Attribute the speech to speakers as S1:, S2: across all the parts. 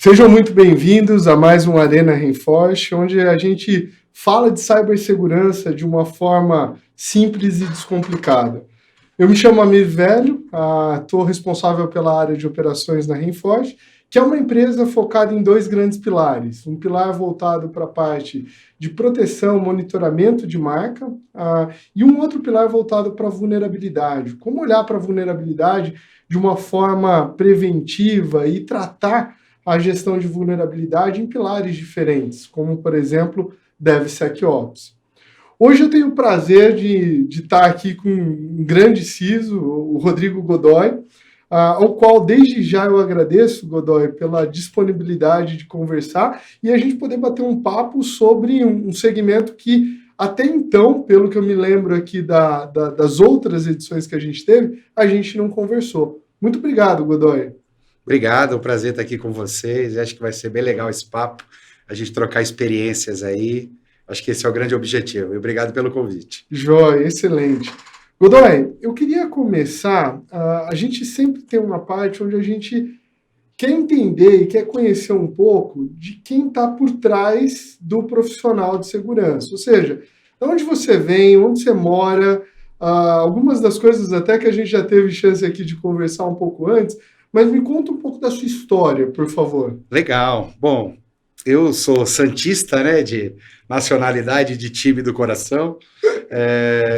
S1: Sejam muito bem-vindos a mais um Arena Reinforce, onde a gente fala de cibersegurança de uma forma simples e descomplicada. Eu me chamo Amir Velho, estou responsável pela área de operações na Reinforce, que é uma empresa focada em dois grandes pilares. Um pilar voltado para a parte de proteção, monitoramento de marca, e um outro pilar voltado para a vulnerabilidade. Como olhar para a vulnerabilidade de uma forma preventiva e tratar a gestão de vulnerabilidade em pilares diferentes, como, por exemplo, DevSecOps. Hoje eu tenho o prazer de estar aqui com um grande CISO, o Rodrigo Godoy, ao qual desde já eu agradeço, Godoy, pela disponibilidade de conversar e a gente poder bater um papo sobre um segmento que, até então, pelo que eu me lembro aqui das outras edições que a gente não conversou. Muito obrigado, Godoy.
S2: Obrigado, é um prazer estar aqui com vocês. Acho que vai ser bem legal esse papo, a gente trocar experiências aí. Acho que esse é o grande objetivo. E obrigado pelo convite.
S1: Joia, excelente. Godoy, eu queria começar, a gente sempre tem uma parte onde a gente quer entender e quer conhecer um pouco de quem está por trás do profissional de segurança. Ou seja, de onde você vem, onde você mora, algumas das coisas até que a gente já teve chance aqui de conversar um pouco antes, mas me conta um pouco da sua história, por favor.
S2: Legal. Bom, eu sou santista, né, de nacionalidade, de time do coração.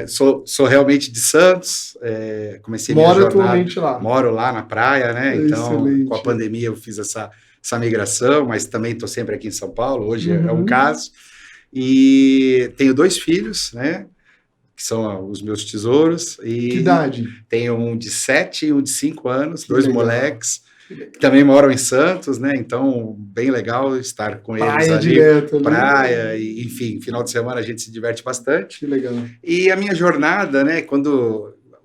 S2: Sou realmente de Santos. Comecei minha jornada.
S1: Atualmente lá.
S2: Moro lá na praia, né? Então,
S1: excelente.
S2: Com a pandemia eu fiz essa migração, mas também estou sempre aqui em São Paulo. Hoje é um caso. E tenho 2 filhos, né? Que são os meus tesouros. E
S1: que idade?
S2: Tenho um de 7 e um de 5 anos, que 2 legal. Moleques, que também moram em Santos, né? Então, bem legal estar com eles ali.
S1: Direto,
S2: praia, e, enfim, final de semana a gente se diverte bastante.
S1: Que legal.
S2: E a minha jornada, né?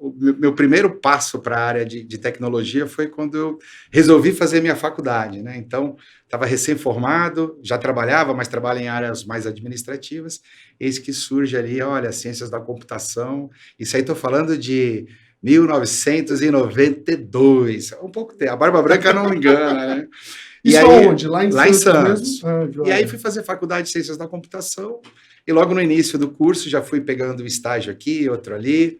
S2: O meu primeiro passo para a área de tecnologia foi quando eu resolvi fazer minha faculdade, né? Então, estava recém-formado, já trabalhava, mas trabalho em áreas mais administrativas. Eis que surge ali, olha, ciências da computação. Isso aí estou falando de 1992, um pouco tempo. A barba branca não me engana, né?
S1: Isso
S2: aí,
S1: onde? Lá
S2: em
S1: Santos.
S2: E aí fui fazer faculdade de ciências da computação. E logo no início do curso já fui pegando um estágio aqui, outro ali.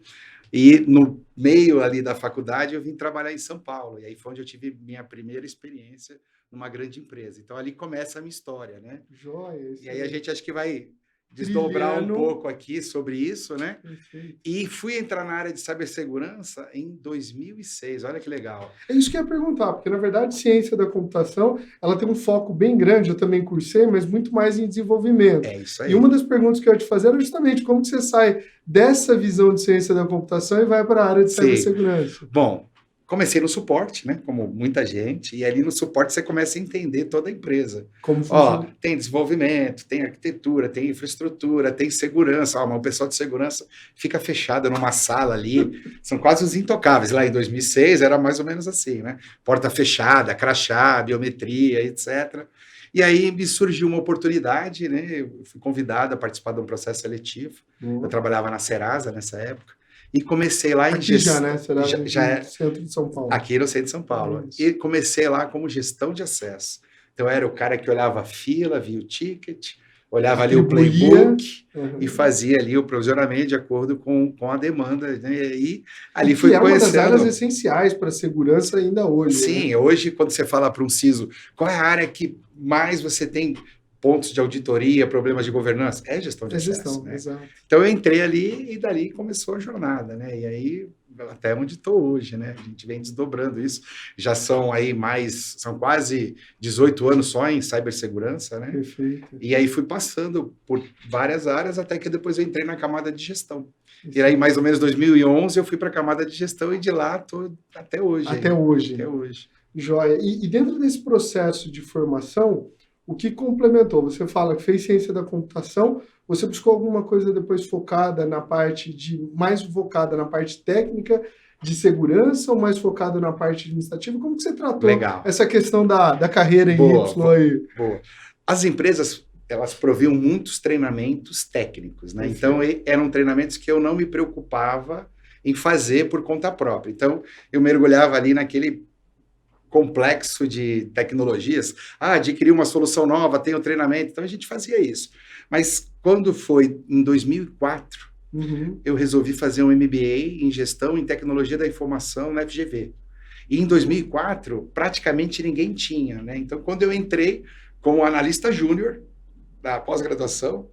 S2: E no meio ali da faculdade eu vim trabalhar em São Paulo. E aí foi onde eu tive minha primeira experiência numa grande empresa. Então ali começa a minha história, né?
S1: Joia.
S2: E aí a gente acho que vai desdobrar um pouco aqui sobre isso, né?
S1: Perfeito.
S2: E fui entrar na área de cibersegurança em 2006. Olha que legal.
S1: É isso que eu ia perguntar, porque na verdade ciência da computação, ela tem um foco bem grande, eu também cursei, mas muito mais em desenvolvimento.
S2: É isso aí.
S1: E uma das perguntas que eu ia te fazer era justamente como que você sai dessa visão de ciência da computação e vai para a área de cibersegurança.
S2: Bom, comecei no suporte, né? Como muita gente, e ali no suporte você começa a entender toda a empresa.
S1: Como funciona?
S2: Tem desenvolvimento, tem arquitetura, tem infraestrutura, tem segurança. Mas o pessoal de segurança fica fechado numa sala ali, são quase os intocáveis. Lá em 2006 era mais ou menos assim, né? Porta fechada, crachá, biometria, etc. E aí me surgiu uma oportunidade, né? Eu fui convidado a participar de um processo seletivo. Eu trabalhava na Serasa nessa época. E comecei lá
S1: aqui
S2: em gestão.
S1: Já, né? Será já no centro de São Paulo.
S2: Aqui no centro de São Paulo. E comecei lá como gestão de acesso. Então, eu era o cara que olhava a fila, via o ticket, olhava ali o playbook e fazia ali o provisionamento de acordo com a demanda. Né? E ali fui conhecendo.
S1: É uma das áreas essenciais para a segurança ainda hoje.
S2: Sim,
S1: né?
S2: Hoje, quando você fala para um CISO, qual é a área que mais você tem pontos de auditoria, problemas de governança, é gestão de acesso. Né?
S1: Exato.
S2: Então eu entrei ali e dali começou a jornada, né? E aí até onde estou hoje, né? A gente vem desdobrando isso. Já são aí são quase 18 anos só em cibersegurança, né?
S1: Perfeito.
S2: E aí fui passando por várias áreas até que depois eu entrei na camada de gestão. E aí, mais ou menos 2011, eu fui para a camada de gestão e de lá estou até hoje.
S1: Até hoje. Joia. E dentro desse processo de formação, o que complementou? Você fala que fez ciência da computação, você buscou alguma coisa depois mais focada na parte técnica de segurança ou mais focado na parte administrativa? Como que você tratou essa questão da carreira em Y aí?
S2: Boa. As empresas, elas proviam muitos treinamentos técnicos, né? Então, eram treinamentos que eu não me preocupava em fazer por conta própria. Então, eu mergulhava ali naquele complexo de tecnologias. Adquirir uma solução nova, tem o treinamento. Então, a gente fazia isso. Mas quando foi em 2004, eu resolvi fazer um MBA em Gestão em Tecnologia da Informação na FGV. E em 2004, praticamente ninguém tinha, né? Então, quando eu entrei como analista júnior da pós-graduação,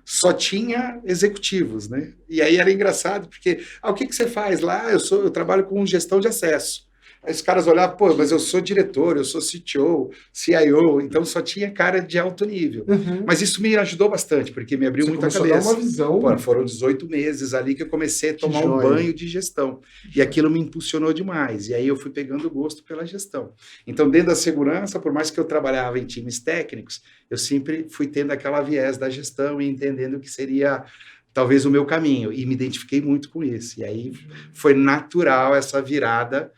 S2: só tinha executivos, né? E aí era engraçado, porque, o que você faz lá? Eu trabalho com gestão de acesso. Aí os caras olhavam, pô, mas eu sou diretor, eu sou CTO, CIO, então só tinha cara de alto nível. Mas isso me ajudou bastante, porque me abriu muita cabeça.
S1: A dar uma visão.
S2: Pô, foram 18 meses ali que eu comecei a tomar um banho de gestão. E aquilo me impulsionou demais. E aí eu fui pegando gosto pela gestão. Então, dentro da segurança, por mais que eu trabalhava em times técnicos, eu sempre fui tendo aquela viés da gestão e entendendo que seria talvez o meu caminho. E me identifiquei muito com isso. E aí foi natural essa virada,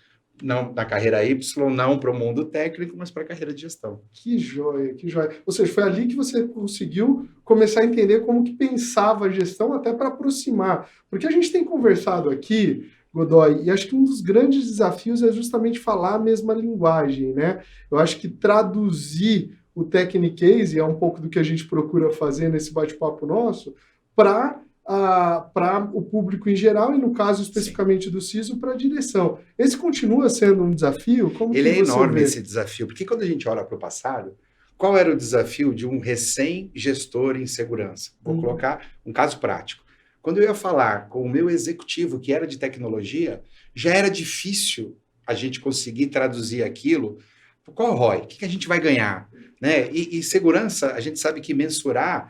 S2: não da carreira Y, não para o mundo técnico, mas para a carreira de gestão.
S1: Que joia, que joia. Ou seja, foi ali que você conseguiu começar a entender como que pensava a gestão, até para aproximar. Porque a gente tem conversado aqui, Godoy, e acho que um dos grandes desafios é justamente falar a mesma linguagem, né? Eu acho que traduzir o Technicase, é um pouco do que a gente procura fazer nesse bate-papo nosso, para o público em geral e, no caso especificamente do CISO, para a direção. Esse continua sendo um desafio?
S2: Ele é enorme, esse desafio, porque quando a gente olha para o passado, qual era o desafio de um recém-gestor em segurança? Vou colocar um caso prático. Quando eu ia falar com o meu executivo, que era de tecnologia, já era difícil a gente conseguir traduzir aquilo. Qual o ROI? O que a gente vai ganhar? Né? E segurança, a gente sabe que mensurar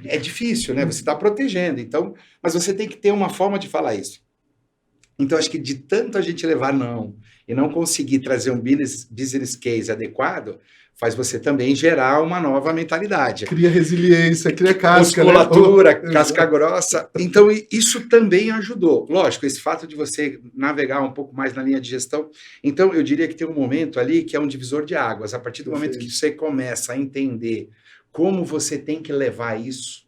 S2: é difícil, né? Você está protegendo, então, mas você tem que ter uma forma de falar isso. Então, acho que de tanto a gente levar não e não conseguir trazer um business case adequado, faz você também gerar uma nova mentalidade.
S1: Cria resiliência, cria casca,
S2: musculatura, né? Casca grossa. Então, isso também ajudou. Lógico, esse fato de você navegar um pouco mais na linha de gestão. Então, eu diria que tem um momento ali que é um divisor de águas. A partir do momento que você começa a entender como você tem que levar isso,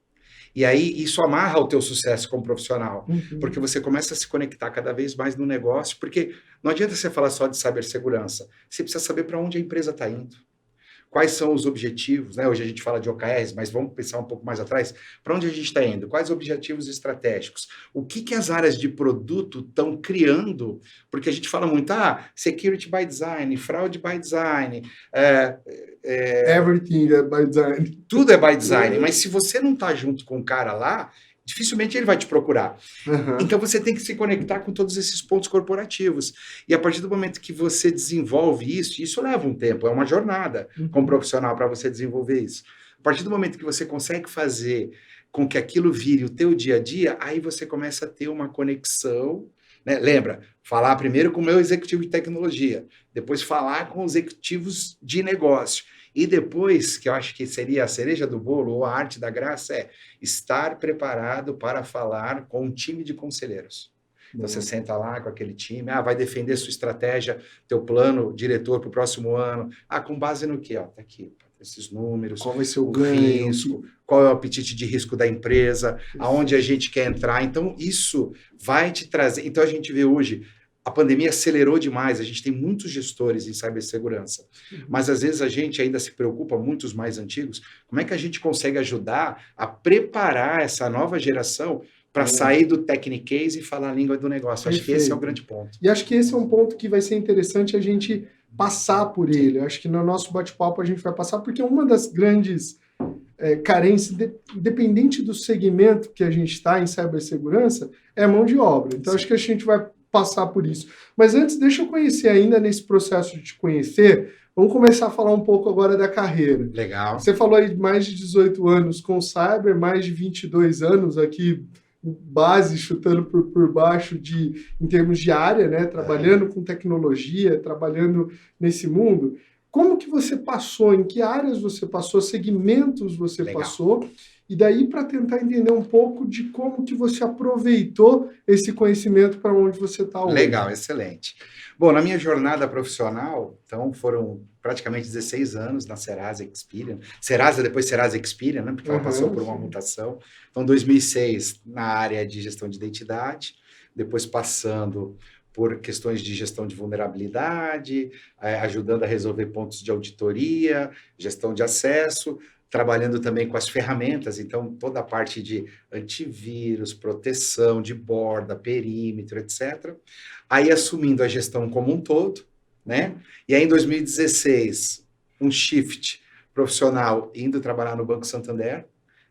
S2: e aí isso amarra o teu sucesso como profissional, porque você começa a se conectar cada vez mais no negócio, porque não adianta você falar só de cibersegurança, você precisa saber para onde a empresa está indo. Quais são os objetivos, né? Hoje a gente fala de OKRs, mas vamos pensar um pouco mais atrás. Para onde a gente está indo? Quais objetivos estratégicos? O que as áreas de produto estão criando? Porque a gente fala muito, security by design, fraud by design.
S1: Everything é by design.
S2: Tudo é by design, mas se você não está junto com o cara lá, dificilmente ele vai te procurar. Então, você tem que se conectar com todos esses pontos corporativos. E a partir do momento que você desenvolve isso leva um tempo, é uma jornada como profissional para você desenvolver isso. A partir do momento que você consegue fazer com que aquilo vire o teu dia a dia, aí você começa a ter uma conexão, né? Lembra, falar primeiro com o meu executivo de tecnologia, depois falar com os executivos de negócio. E depois, que eu acho que seria a cereja do bolo, ou a arte da graça, é estar preparado para falar com um time de conselheiros. Então, você senta lá com aquele time, vai defender sua estratégia, teu plano diretor para o próximo ano. Com base no quê? Tá aqui, esses números.
S1: Qual vai ser o
S2: risco? Qual é o apetite de risco da empresa? Aonde a gente quer entrar? Então, isso vai te trazer... Então, a gente vê hoje... A pandemia acelerou demais, a gente tem muitos gestores em cibersegurança, mas às vezes a gente ainda se preocupa, muitos mais antigos, como é que a gente consegue ajudar a preparar essa nova geração para sair do Technicase e falar a língua do negócio. Acho que esse é o grande ponto.
S1: E acho que esse é um ponto que vai ser interessante a gente passar por ele. Acho que no nosso bate-papo a gente vai passar, porque uma das grandes carências, independente do segmento que a gente está em cibersegurança, é a mão de obra. Então, acho que a gente vai passar por isso. Mas antes, deixa eu conhecer ainda nesse processo de te conhecer, vamos começar a falar um pouco agora da carreira.
S2: Legal.
S1: Você falou aí de mais de 18 anos com cyber, mais de 22 anos aqui, base, chutando por baixo em termos de área, né? Trabalhando com tecnologia, trabalhando nesse mundo. Como que você passou? Em que áreas você passou? Segmentos você passou? E daí para tentar entender um pouco de como que você aproveitou esse conhecimento para onde você está hoje.
S2: Legal, excelente. Bom, na minha jornada profissional, então foram praticamente 16 anos na Serasa Experian. Serasa, depois Serasa Experian, né? Porque ela passou por uma mutação. Então, 2006 na área de gestão de identidade, depois passando por questões de gestão de vulnerabilidade, ajudando a resolver pontos de auditoria, gestão de acesso, trabalhando também com as ferramentas, então toda a parte de antivírus, proteção de borda, perímetro, etc. Aí assumindo a gestão como um todo, né? E aí em 2016, um shift profissional indo trabalhar no Banco Santander.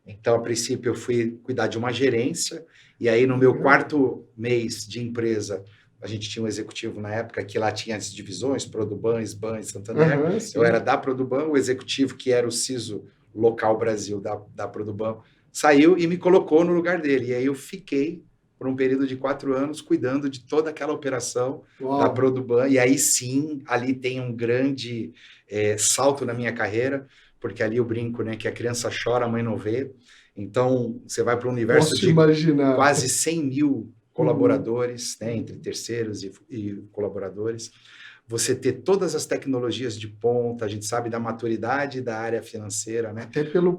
S2: Então, a princípio, eu fui cuidar de uma gerência, e aí no meu quarto mês de empresa, a gente tinha um executivo na época que lá tinha as divisões, Produban, SBAN e Santander. Eu era da Produban, o executivo que era o CISO local Brasil da Produban saiu e me colocou no lugar dele. E aí eu fiquei por um período de 4 anos cuidando de toda aquela operação da Produban. E aí sim, ali tem um grande salto na minha carreira, porque ali eu brinco, né, que a criança chora, a mãe não vê. Então, você vai para um universo de quase 100 mil colaboradores, né, entre terceiros e colaboradores. Você ter todas as tecnologias de ponta, a gente sabe da maturidade da área financeira, né?
S1: Até pela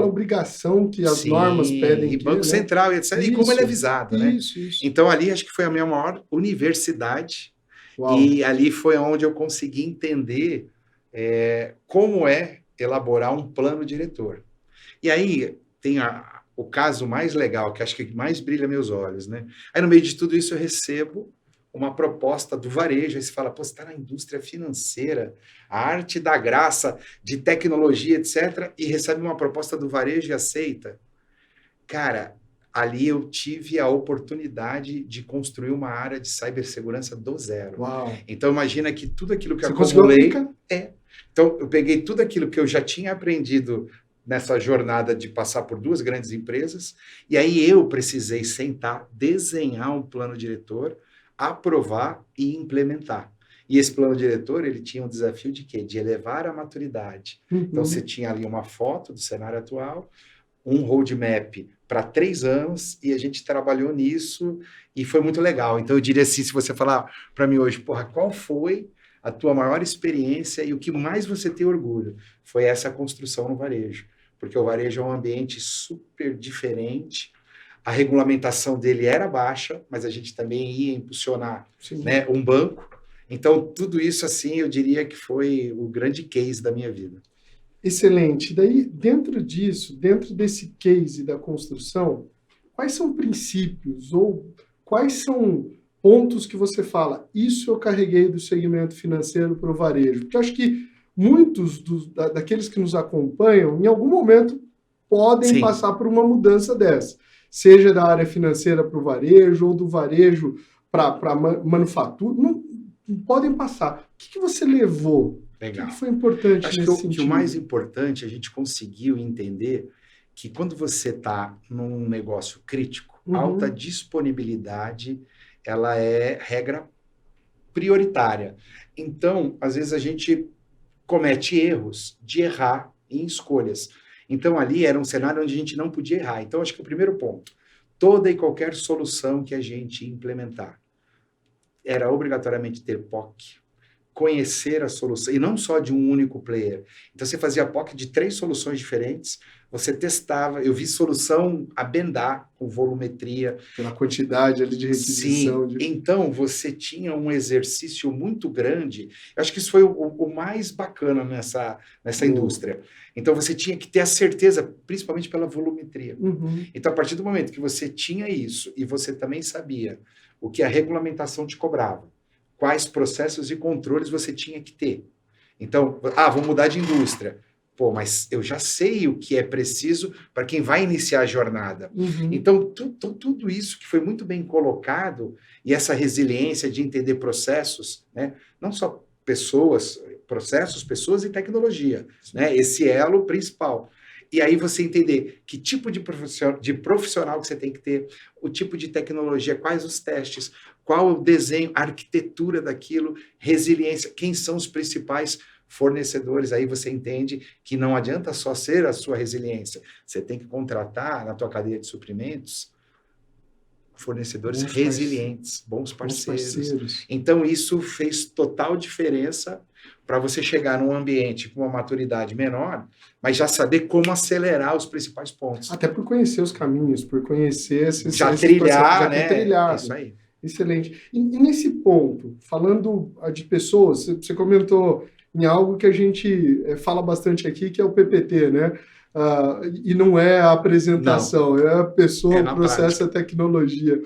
S1: obrigação que as normas pedem.
S2: E Banco Central, e etc. E como ele é visado, né?
S1: Isso.
S2: Então, ali acho que foi a minha maior universidade.
S1: Uau.
S2: E ali foi onde eu consegui entender como é elaborar um plano diretor. E aí tem o caso mais legal, que acho que mais brilha meus olhos, né? Aí no meio de tudo isso eu recebo uma proposta do varejo, aí você fala, pô, você está na indústria financeira, a arte da graça, de tecnologia, etc., e recebe uma proposta do varejo e aceita. Cara, ali eu tive a oportunidade de construir uma área de cibersegurança do zero.
S1: Uau.
S2: Então, imagina que tudo aquilo que
S1: você
S2: eu acumulei...
S1: conseguiu
S2: Então, eu peguei tudo aquilo que eu já tinha aprendido nessa jornada de passar por 2 grandes empresas, e aí eu precisei sentar, desenhar um plano diretor, aprovar e implementar. E esse plano diretor, ele tinha um desafio de quê? De elevar a maturidade. Então, você tinha ali uma foto do cenário atual, um roadmap para 3 anos, e a gente trabalhou nisso, e foi muito legal. Então, eu diria assim, se você falar para mim hoje, porra, qual foi a tua maior experiência e o que mais você tem orgulho? Foi essa construção no varejo. Porque o varejo é um ambiente super diferente, a regulamentação dele era baixa, mas a gente também ia impulsionar, né, um banco. Então, tudo isso, assim, eu diria que foi o grande case da minha vida.
S1: Excelente. Daí, dentro disso, dentro desse case da construção, quais são princípios ou quais são pontos que você fala, isso eu carreguei do segmento financeiro para o varejo? Porque eu acho que muitos daqueles que nos acompanham, em algum momento, podem passar por uma mudança dessa. Seja da área financeira para o varejo, ou do varejo para manufatura, não podem passar. O que você levou?
S2: Legal.
S1: O que foi importante
S2: nesse sentido? Que o mais importante, a gente conseguiu entender que quando você está num negócio crítico, alta disponibilidade, ela é regra prioritária. Então, às vezes a gente comete erros de errar em escolhas. Então, ali era um cenário onde a gente não podia errar. Então, acho que o primeiro ponto, toda e qualquer solução que a gente implementar era obrigatoriamente ter POC, conhecer a solução, e não só de um único player. Então, você fazia POC de 3 soluções diferentes, você testava, eu vi solução a bendar com volumetria.
S1: Pela quantidade ali de requisição.
S2: Sim, então você tinha um exercício muito grande, eu acho que isso foi o mais bacana nessa indústria. Então você tinha que ter a certeza, principalmente pela volumetria. Então, a partir do momento que você tinha isso, e você também sabia o que a regulamentação te cobrava, quais processos e controles você tinha que ter. Então, vou mudar de indústria. Pô, mas eu já sei o que é preciso para quem vai iniciar a jornada. Então, tudo isso que foi muito bem colocado, e essa resiliência de entender processos, né? Não só processos, pessoas e tecnologia, né? Esse elo principal. E aí você entender que tipo de profissional que você tem que ter, o tipo de tecnologia, quais os testes, qual o desenho, a arquitetura daquilo, resiliência, quem são os principais fornecedores. Aí você entende que não adianta só ser a sua resiliência, você tem que contratar na tua cadeia de suprimentos fornecedores resilientes, bons parceiros. Então isso fez total diferença para você chegar num ambiente com uma maturidade menor, mas já saber como acelerar os principais pontos.
S1: Até por conhecer os caminhos, por conhecer esses
S2: trilhar,
S1: né?
S2: Isso aí.
S1: excelente. E nesse ponto, falando de pessoas, você comentou em algo que a gente fala bastante aqui, que é o PPT, né? E não é a
S2: Não,
S1: apresentação, é a pessoa,
S2: é
S1: o
S2: na
S1: processo, a
S2: prática.
S1: tecnologia.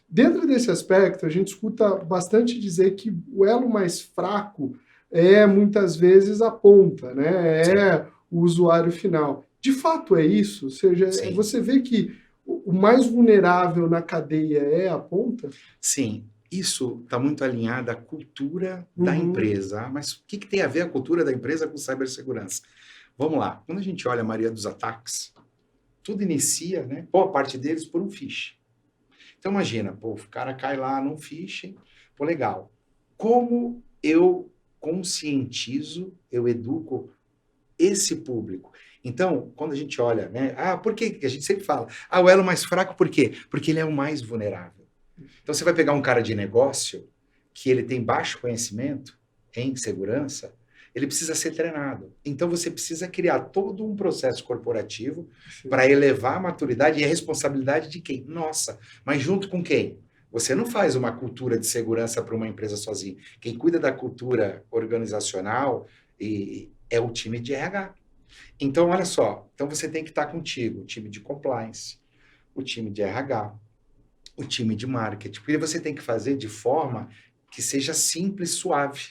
S1: Dentro desse aspecto, a gente escuta bastante dizer que o elo mais fraco é, muitas vezes, a ponta, né?
S2: Sim,
S1: É o usuário final. De fato é isso? Ou seja,
S2: sim,
S1: você vê que o mais vulnerável na cadeia é a ponta?
S2: sim. Isso está muito alinhado à cultura da
S1: Uhum,
S2: empresa. Ah, mas o que, que tem a ver a cultura da empresa com cibersegurança? Vamos lá. Quando a gente olha a maioria dos ataques, tudo inicia, né? Boa parte deles por um phishing. Então imagina, pô, o cara cai lá num phishing, pô, legal. Como eu conscientizo, eu educo esse público? Então, quando a gente olha, né? Ah, por que a gente sempre fala? Ah, o elo mais fraco, por quê? Porque ele é o mais vulnerável. Então você vai pegar um cara de negócio que ele tem baixo conhecimento em segurança, ele precisa ser treinado. Então você precisa criar todo um processo corporativo para
S1: excelente.
S2: elevar a maturidade e a responsabilidade de quem? Nossa, mas junto com quem? Você não faz uma cultura de segurança para uma empresa sozinho. Quem cuida da cultura organizacional é o time de RH. Então, olha só, então você tem que estar contigo, o time de compliance, o time de RH, o time de marketing, porque você tem que fazer de forma que seja simples, suave.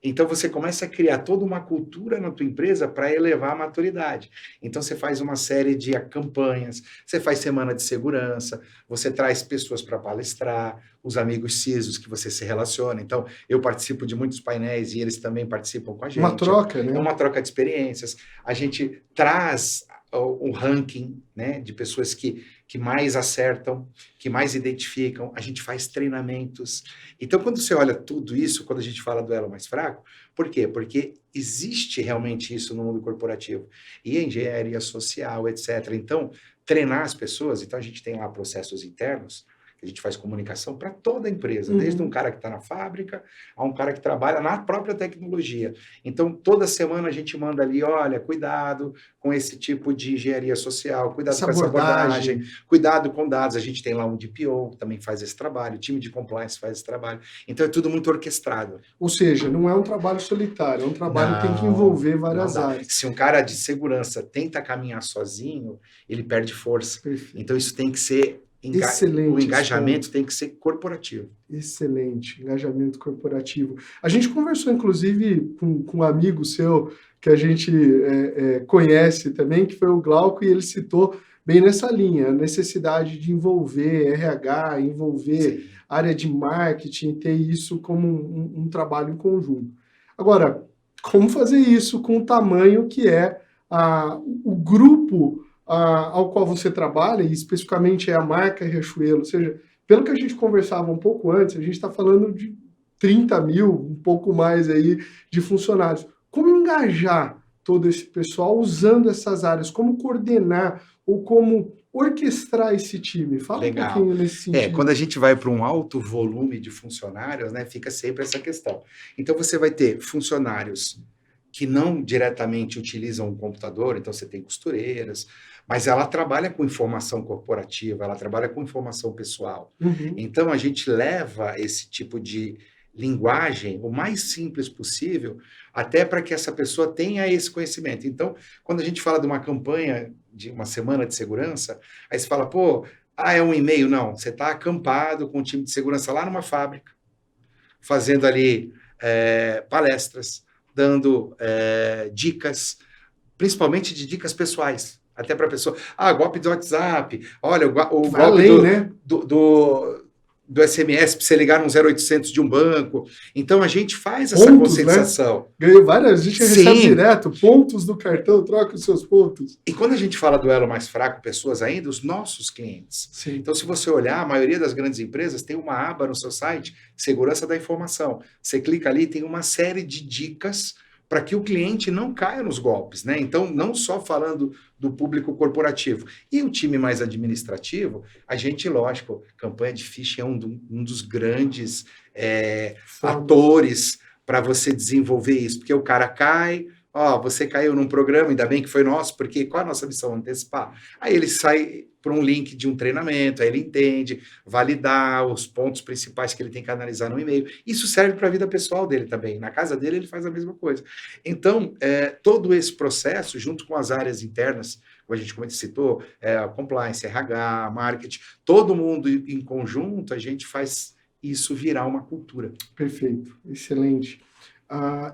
S2: Então você começa a criar toda uma cultura na tua empresa para elevar a maturidade. Então você faz uma série de campanhas, você faz semana de segurança, você traz pessoas para palestrar, os amigos CISOs que você se relaciona. Então eu participo de muitos painéis e eles também participam com a
S1: Uma
S2: gente.
S1: troca,
S2: É
S1: né?
S2: uma troca de experiências. A gente traz o ranking, né, de pessoas que mais acertam, que mais identificam. A gente faz treinamentos. Então, quando você olha tudo isso, quando a gente fala do elo mais fraco, por quê? Porque existe realmente isso no mundo corporativo. E a engenharia social, etc. Então, treinar as pessoas, então a gente tem lá processos internos, que a gente faz comunicação para toda a empresa, desde um
S1: Uhum.
S2: cara que está na fábrica a um cara que trabalha na própria tecnologia. Então, toda semana a gente manda ali, olha, cuidado com esse tipo de engenharia social, cuidado
S1: Essa
S2: com essa abordagem,
S1: abordagem,
S2: cuidado com dados. A gente tem lá um DPO que também faz esse trabalho, o time de compliance faz esse trabalho. Então, é tudo muito orquestrado.
S1: ou seja, não é um trabalho solitário, é um trabalho que tem que
S2: Não,
S1: envolver
S2: não
S1: várias
S2: dá.
S1: áreas.
S2: Se um cara de segurança tenta caminhar sozinho, ele perde força. Então,
S1: Perfeito.
S2: isso tem que ser, o
S1: Excelente esse
S2: engajamento
S1: ponto.
S2: tem que ser corporativo.
S1: Excelente, engajamento corporativo. A gente conversou, inclusive, com um amigo seu que a gente conhece também, que foi o Glauco, e ele citou bem nessa linha, a necessidade de envolver RH, envolver
S2: Sim,
S1: área de marketing, ter isso como um trabalho em conjunto. Agora, como fazer isso com o tamanho que é o grupo ao qual você trabalha, e especificamente é a marca Riachuelo, ou seja, pelo que a gente conversava um pouco antes, a gente está falando de 30 mil, um pouco mais aí, de funcionários. Como engajar todo esse pessoal usando essas áreas? Como coordenar ou como orquestrar esse time? Fala um
S2: legal.
S1: pouquinho nesse
S2: Quando a
S1: sentido.
S2: gente vai para um alto volume de funcionários, né, fica sempre essa questão. Então, você vai ter funcionários que não diretamente utilizam o computador, então você tem costureiras, mas ela trabalha com informação corporativa, ela trabalha com informação pessoal.
S1: Uhum.
S2: Então a gente leva esse tipo de linguagem o mais simples possível, até para que essa pessoa tenha esse conhecimento. Então, quando a gente fala de uma campanha de uma semana de segurança, aí você fala, pô, é um e-mail? Não, você está acampado com um time de segurança lá numa fábrica, fazendo ali palestras, dando dicas, principalmente de dicas pessoais. Até para a pessoa, golpe do WhatsApp, olha, o
S1: Que vai
S2: golpe
S1: além, né?
S2: do SMS para você ligar no 0800 de um banco. Então, a gente faz essa
S1: Pontos, né?
S2: conscientização.
S1: Ganhei várias, a gente recebe
S2: Sim,
S1: direto, pontos do cartão, troca os seus pontos.
S2: e quando a gente fala do elo mais fraco, pessoas ainda, os nossos clientes.
S1: Sim.
S2: Então, se você olhar, a maioria das grandes empresas tem uma aba no seu site, segurança da informação. Você clica ali, tem uma série de dicas para que o cliente não caia nos golpes, né? Então, não só falando do público corporativo. E o time mais administrativo, a gente, lógico, campanha de phishing é um dos grandes
S1: Formas.
S2: atores para você desenvolver isso, porque o cara cai, Ó, você caiu num programa, ainda bem que foi nosso, porque qual é a nossa missão? Antecipar. Aí ele sai para um link de um treinamento, aí ele entende, validar os pontos principais que ele tem que analisar no e-mail. Isso serve para a vida pessoal dele também. Na casa dele, ele faz a mesma coisa. Então, todo esse processo, junto com as áreas internas, como a gente citou, compliance, RH, marketing, todo mundo em conjunto, a gente faz isso virar uma cultura.
S1: Perfeito, excelente.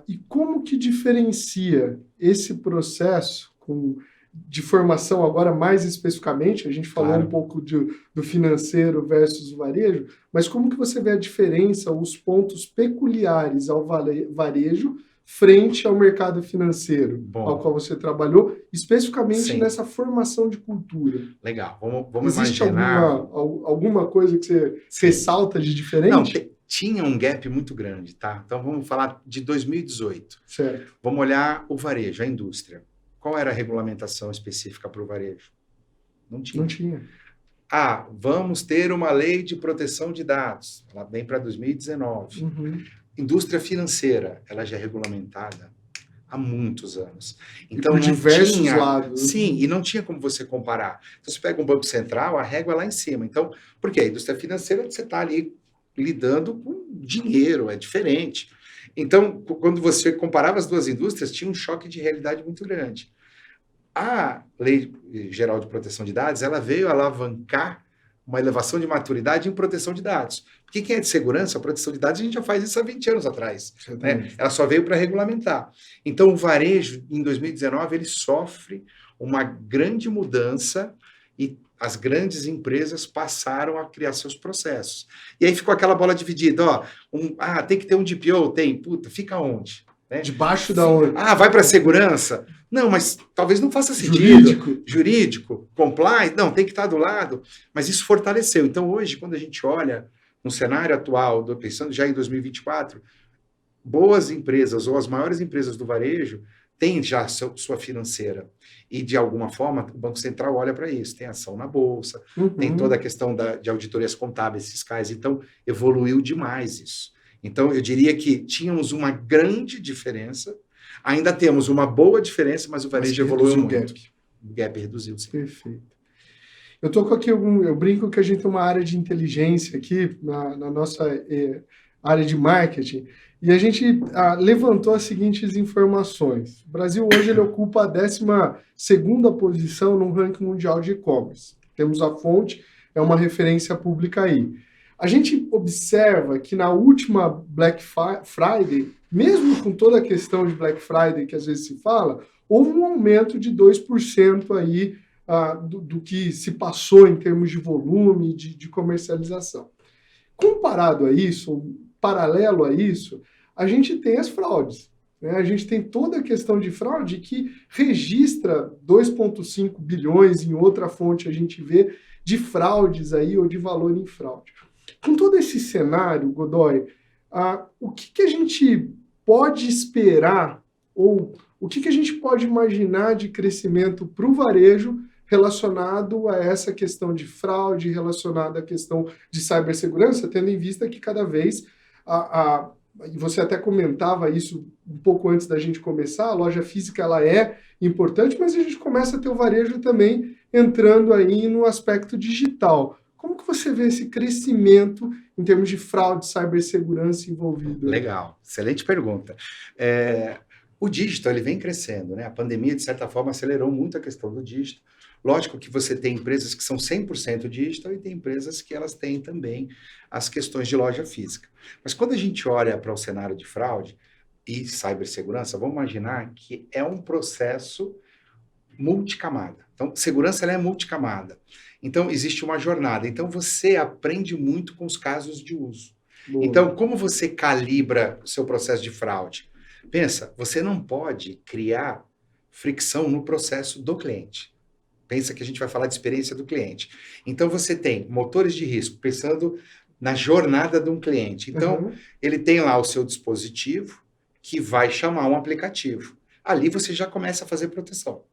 S1: E como que diferencia esse processo de formação, agora mais especificamente, a gente falou
S2: Claro.
S1: um pouco do financeiro versus o varejo, mas como que você vê a diferença, os pontos peculiares ao varejo frente ao mercado financeiro,
S2: Bom.
S1: ao qual você trabalhou, especificamente
S2: Sim.
S1: nessa formação de cultura?
S2: Legal, vamos
S1: Existe
S2: imaginar...
S1: alguma coisa que você ressalta de diferente?
S2: Não, tinha um gap muito grande, tá? Então vamos falar de 2018.
S1: Certo.
S2: Vamos olhar o varejo, a indústria. Qual era a regulamentação específica para o varejo? Não tinha.
S1: Não tinha.
S2: Vamos ter uma lei de proteção de dados. Ela vem para 2019.
S1: Uhum.
S2: Indústria financeira, ela já é regulamentada há muitos anos. Então,
S1: por diversos lados.
S2: Sim, e não tinha como você comparar. Então, você pega um banco central, a régua é lá em cima. Então, por quê? A indústria financeira, você está ali lidando com dinheiro, é diferente. Então, quando você comparava as duas indústrias, tinha um choque de realidade muito grande. A Lei Geral de Proteção de Dados, ela veio alavancar uma elevação de maturidade em proteção de dados. Porque quem é de segurança, a proteção de dados, a gente já faz isso há 20 anos atrás. Né? Ela só veio para regulamentar. Então, o varejo, em 2019, ele sofre uma grande mudança e as grandes empresas passaram a criar seus processos. E aí ficou aquela bola dividida. Tem que ter um DPO? Tem. Puta, fica onde? Né?
S1: Debaixo da onde?
S2: Vai para a segurança? Não, mas talvez não faça sentido. Jurídico, compliance, não, tem que estar do lado. Mas isso fortaleceu. Então, hoje, quando a gente olha no cenário atual, pensando já em 2024, boas empresas ou as maiores empresas do varejo têm já sua financeira. E, de alguma forma, o Banco Central olha para isso. Tem ação na Bolsa, tem toda a questão de auditorias contábeis fiscais. Então, evoluiu demais isso. Então, eu diria que tínhamos uma grande diferença, ainda temos uma boa diferença, mas o varejo evoluiu muito. O gap reduziu, sim.
S1: Perfeito. Eu estou aqui, eu brinco que a gente tem uma área de inteligência aqui, na nossa área de marketing, e a gente levantou as seguintes informações. O Brasil hoje ele ocupa a 12ª posição no ranking mundial de e-commerce. Temos a fonte, é uma referência pública aí. A gente observa que na última Black Friday, mesmo com toda a questão de Black Friday que às vezes se fala, houve um aumento de 2% aí do que se passou em termos de volume, de comercialização. Comparado a isso, paralelo a isso, a gente tem as fraudes. Né? A gente tem toda a questão de fraude que registra 2,5 bilhões, em outra fonte a gente vê, de fraudes aí ou de valor em fraude. Com todo esse cenário, Godoy, o que a gente pode esperar ou o que a gente pode imaginar de crescimento para o varejo relacionado a essa questão de fraude, relacionado à questão de cibersegurança, tendo em vista que cada vez, e você até comentava isso um pouco antes da gente começar, a loja física ela é importante, mas a gente começa a ter o varejo também entrando aí no aspecto digital. Como que você vê esse crescimento em termos de fraude, cibersegurança envolvido?
S2: Legal, excelente pergunta. O digital ele vem crescendo, né? A pandemia, de certa forma, acelerou muito a questão do digital. Lógico que você tem empresas que são 100% digital e tem empresas que elas têm também as questões de loja física. Mas quando a gente olha para o cenário de fraude e cibersegurança, vamos imaginar que é um processo multicamada. Então, segurança ela é multicamada. Então, existe uma jornada. Então, você aprende muito com os casos de uso. Boa. Então, como você calibra o seu processo de fraude? Pensa, você não pode criar fricção no processo do cliente. Pensa que a gente vai falar de experiência do cliente. Então, você tem motores de risco, pensando na jornada de um cliente. Então, ele tem lá o seu dispositivo que vai chamar um aplicativo. Ali você já começa a fazer proteção.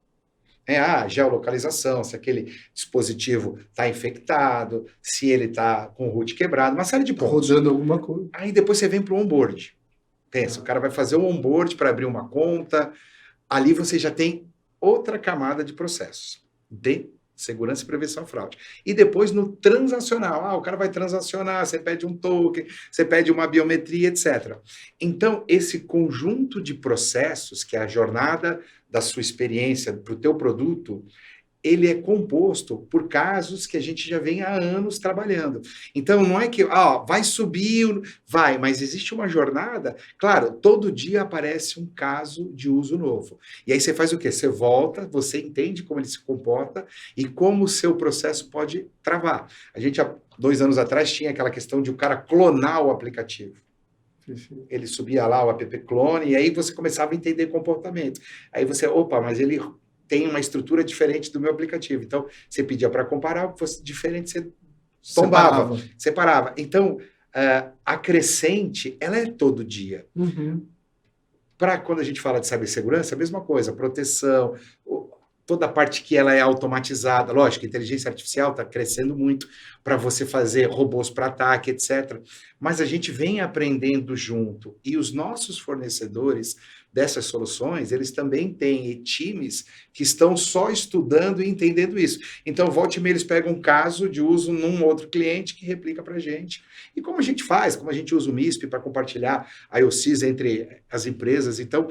S2: Geolocalização, se aquele dispositivo está infectado, se ele está com o root quebrado, uma série de pontos.
S1: Rodando alguma coisa.
S2: Aí depois você vem para o onboard. Pensa, o cara vai fazer o onboard para abrir uma conta. ali você já tem outra camada de processos de segurança e prevenção à fraude. E depois no transacional, o cara vai transacionar, você pede um token, você pede uma biometria, etc. Então, esse conjunto de processos, que é a jornada da sua experiência para o teu produto, ele é composto por casos que a gente já vem há anos trabalhando. Então, não é que vai subir, vai, mas existe uma jornada. Claro, todo dia aparece um caso de uso novo. E aí você faz o quê? Você volta, você entende como ele se comporta e como o seu processo pode travar. A gente, há 2 anos atrás, tinha aquela questão de o cara clonar o aplicativo. Ele subia lá o app clone e aí você começava a entender comportamento. Aí você, mas ele tem uma estrutura diferente do meu aplicativo. Então, você pedia para comparar, o que fosse diferente, você tombava, separava. Então, a crescente, ela é todo dia.
S1: Uhum.
S2: Para quando a gente fala de cibersegurança, a mesma coisa, proteção, toda a parte que ela é automatizada. Lógico, a inteligência artificial está crescendo muito para você fazer robôs para ataque, etc. Mas a gente vem aprendendo junto. E os nossos fornecedores dessas soluções, eles também têm times que estão só estudando e entendendo isso. Então, volta e meia, eles pegam um caso de uso num outro cliente que replica para a gente. E como a gente faz? Como a gente usa o MISP para compartilhar IOCs entre as empresas. Então,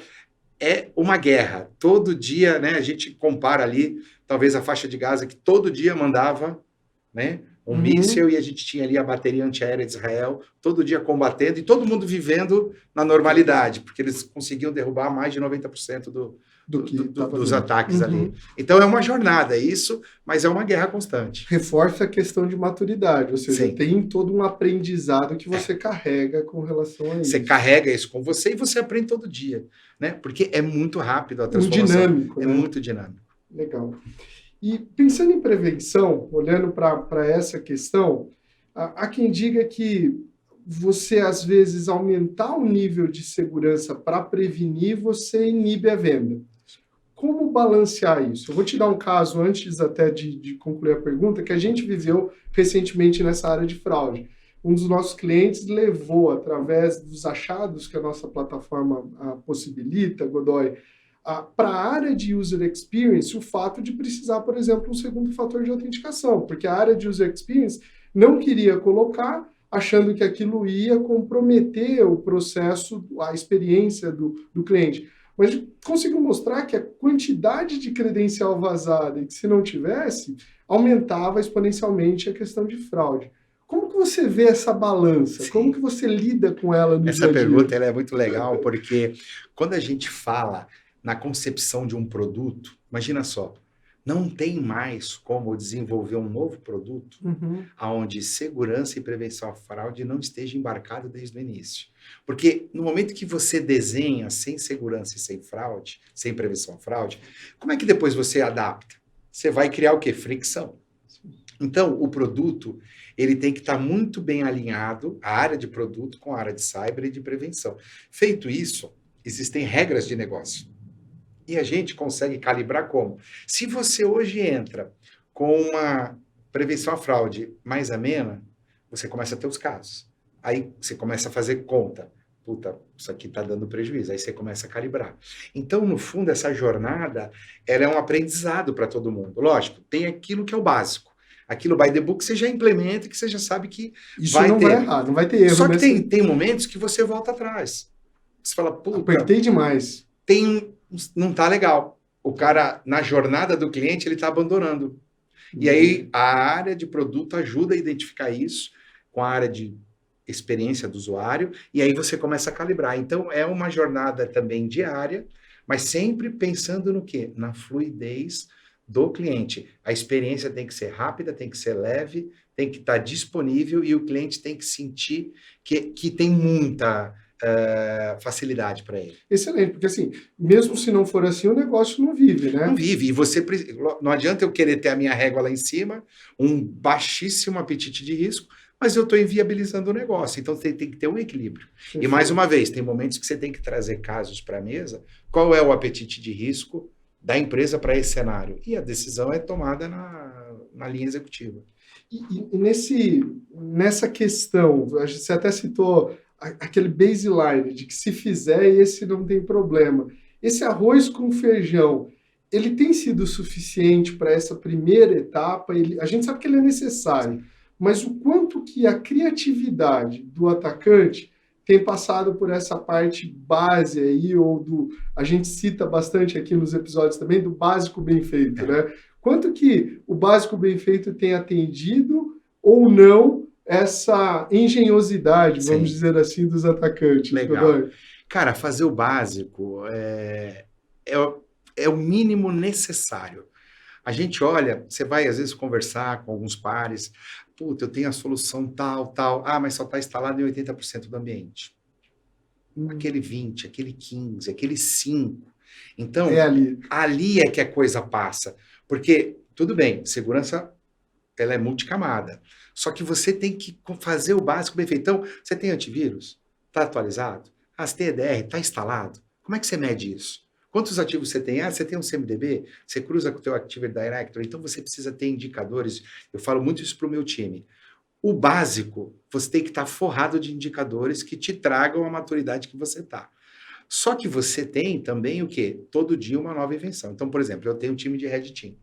S2: é uma guerra. Todo dia, né, a gente compara ali, talvez a faixa de Gaza, que todo dia mandava, né, um míssil, e a gente tinha ali a bateria antiaérea de Israel, todo dia combatendo, e todo mundo vivendo na normalidade, porque eles conseguiam derrubar mais de 90% dos ataques ali. Então é uma jornada isso, mas é uma guerra constante.
S1: Reforça a questão de maturidade, ou seja, sim, tem todo um aprendizado que você carrega com relação a isso.
S2: Você carrega isso com você e você aprende todo dia, né? Porque é muito rápido a transformação.
S1: Dinâmico,
S2: é
S1: né?
S2: Muito dinâmico.
S1: Legal. E pensando em prevenção, olhando para essa questão, há quem diga que você, às vezes, aumentar o nível de segurança para prevenir, você inibe a venda. Como balancear isso? Eu vou te dar um caso, antes até de concluir a pergunta, que a gente viveu recentemente nessa área de fraude. Um dos nossos clientes levou, através dos achados que a nossa plataforma possibilita, Godoy, para a área de user experience, o fato de precisar, por exemplo, um segundo fator de autenticação, porque a área de user experience não queria colocar, achando que aquilo ia comprometer o processo, a experiência do cliente. Mas conseguiu mostrar que a quantidade de credencial vazada, e que se não tivesse, aumentava exponencialmente a questão de fraude. Como que você vê essa balança? Sim. Como que você lida com ela no dia a dia?
S2: Essa pergunta ela é muito legal, porque quando a gente fala na concepção de um produto, imagina só, não tem mais como desenvolver um novo produto onde segurança e prevenção à fraude não esteja embarcado desde o início. Porque no momento que você desenha sem segurança e sem fraude, sem prevenção à fraude, como é que depois você adapta? Você vai criar o quê? Fricção. Então, o produto, ele tem que estar muito bem alinhado, a área de produto com a área de cyber e de prevenção. Feito isso, existem regras de negócio. E a gente consegue calibrar como? Se você hoje entra com uma prevenção à fraude mais amena, você começa a ter os casos. Aí você começa a fazer conta. Puta, isso aqui está dando prejuízo. Aí você começa a calibrar. Então, no fundo, essa jornada, ela é um aprendizado para todo mundo. Lógico, tem aquilo que é o básico. Aquilo by the book você já implementa, que você já sabe que
S1: isso vai ter. Vai errar, não vai ter erro.
S2: Só que tem momentos que você volta atrás. Você fala, puta...
S1: Apertei demais.
S2: Não tá legal. O cara, na jornada do cliente, ele está abandonando. E aí, a área de produto ajuda a identificar isso com a área de experiência do usuário, e aí você começa a calibrar. Então, é uma jornada também diária, mas sempre pensando no quê? Na fluidez do cliente. A experiência tem que ser rápida, tem que ser leve, tem que estar disponível, e o cliente tem que sentir que tem muita... facilidade para ele.
S1: Excelente, porque assim, mesmo se não for assim, o negócio não vive, né?
S2: Não vive, e você não adianta eu querer ter a minha régua lá em cima, um baixíssimo apetite de risco, mas eu estou inviabilizando o negócio, então tem que ter um equilíbrio. Sim, e mais uma vez, tem momentos que você tem que trazer casos para a mesa, qual é o apetite de risco da empresa para esse cenário? E a decisão é tomada na linha executiva.
S1: E nessa questão, você até citou aquele baseline de que se fizer, esse não tem problema. esse arroz com feijão, ele tem sido suficiente para essa primeira etapa? A gente sabe que ele é necessário, mas o quanto que a criatividade do atacante tem passado por essa parte base aí, a gente cita bastante aqui nos episódios também, do básico bem feito, né? Quanto que o básico bem feito tem atendido ou não essa engenhosidade, vamos dizer assim, dos atacantes?
S2: Legal.
S1: Godoy?
S2: Cara, fazer o básico é o mínimo necessário. A gente olha, você vai às vezes conversar com alguns pares, puta, eu tenho a solução tal, mas só está instalado em 80% do ambiente. Aquele 20, aquele 15, aquele 5. Então, ali é que a coisa passa. Porque, tudo bem, segurança, ela é multicamada. Só que você tem que fazer o básico bem feito. Então, você tem antivírus? Está atualizado? As TDR está instalado? Como é que você mede isso? Quantos ativos você tem? Você tem um CMDB? Você cruza com o teu Active Directory? Então, você precisa ter indicadores. Eu falo muito isso para o meu time. O básico, você tem que estar forrado de indicadores que te tragam a maturidade que você está. Só que você tem também o quê? Todo dia uma nova invenção. Então, por exemplo, eu tenho um time de Red Team.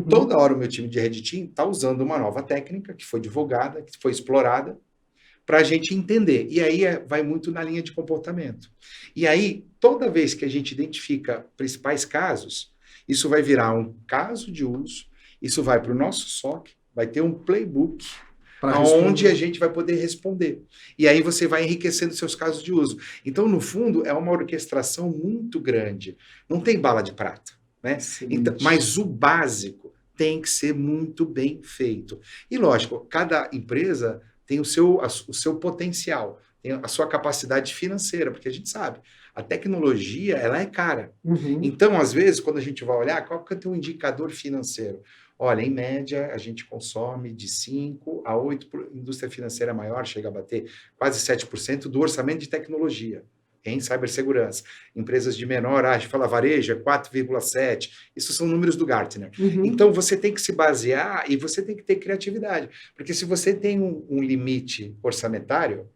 S2: Toda hora o meu time de Red Team está usando uma nova técnica que foi divulgada, que foi explorada, para a gente entender. E aí vai muito na linha de comportamento. E aí, toda vez que a gente identifica principais casos, isso vai virar um caso de uso, isso vai para o nosso SOC, vai ter um playbook, onde a gente vai poder responder. E aí você vai enriquecendo seus casos de uso. Então, no fundo, é uma orquestração muito grande. Não tem bala de prata, né? Então, mas o básico tem que ser muito bem feito. E, lógico, cada empresa tem o seu potencial, tem a sua capacidade financeira, porque a gente sabe, a tecnologia, ela é cara. Então, às vezes, quando a gente vai olhar, qual que é o teu indicador financeiro? Olha, em média, a gente consome de 5 a 8%, indústria financeira maior chega a bater quase 7% do orçamento de tecnologia em cibersegurança. Empresas de menor, a gente fala varejo, é 4,7%. Isso são números do Gartner. Então, você tem que se basear e você tem que ter criatividade. Porque se você tem um limite orçamentário,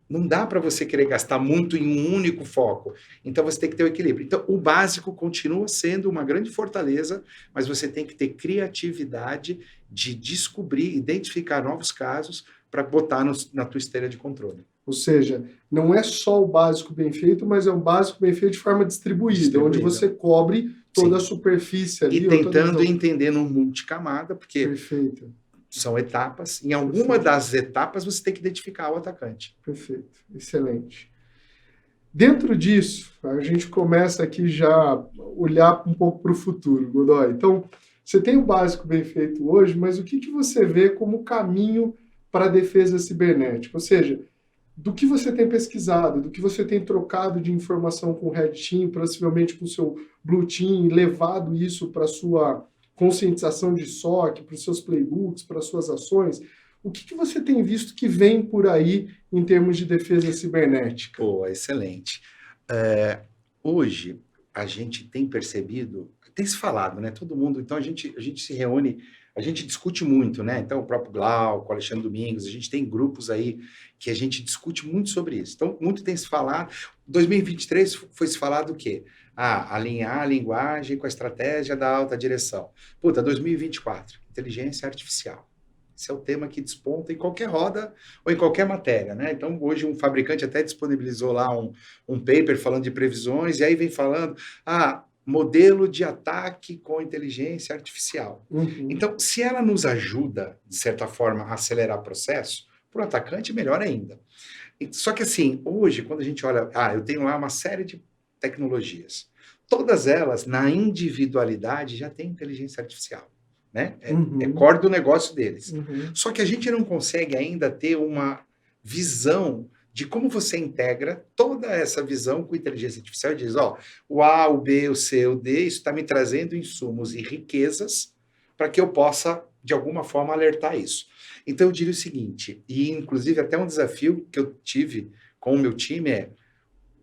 S2: não dá para você querer gastar muito em um único foco. Então, você tem que ter o equilíbrio. Então, o básico continua sendo uma grande fortaleza, mas você tem que ter criatividade de descobrir, identificar novos casos para botar na tua esteira de controle.
S1: Ou seja, não é só o básico bem feito, mas é um básico bem feito de forma distribuída. Onde você cobre toda a superfície ali.
S2: E tentando entender no multicamada, porque...
S1: Perfeito.
S2: São etapas. Em alguma das etapas, você tem que identificar o atacante.
S1: Perfeito. Excelente. Dentro disso, a gente começa aqui já a olhar um pouco para o futuro, Godoy. Então, você tem o básico bem feito hoje, mas o que você vê como caminho para a defesa cibernética? Ou seja, do que você tem pesquisado, do que você tem trocado de informação com o Red Team, possivelmente com o seu Blue Team, levado isso para a sua conscientização de SOC, para os seus playbooks, para as suas ações, o que você tem visto que vem por aí em termos de defesa cibernética?
S2: Pô, excelente. Hoje, a gente tem percebido, tem se falado, né? Todo mundo, então a gente se reúne, a gente discute muito, né? Então o próprio Glauco, o Alexandre Domingos, a gente tem grupos aí que a gente discute muito sobre isso. Então, muito tem se falado. 2023 foi se falado o quê? Alinhar a linguagem com a estratégia da alta direção. 2024, inteligência artificial. Esse é o tema que desponta em qualquer roda ou em qualquer matéria, né? Então, hoje um fabricante até disponibilizou lá um paper falando de previsões, e aí vem falando, modelo de ataque com inteligência artificial. Então, se ela nos ajuda, de certa forma, a acelerar o processo, para o atacante, melhor ainda. Só que assim, hoje, quando a gente olha, eu tenho lá uma série de tecnologias. Todas elas, na individualidade, já tem inteligência artificial. Né? É core do negócio deles. Só que a gente não consegue ainda ter uma visão de como você integra toda essa visão com inteligência artificial e diz, o A, o B, o C, o D, isso está me trazendo insumos e riquezas para que eu possa, de alguma forma, alertar isso. Então, eu diria o seguinte, e inclusive até um desafio que eu tive com o meu time é,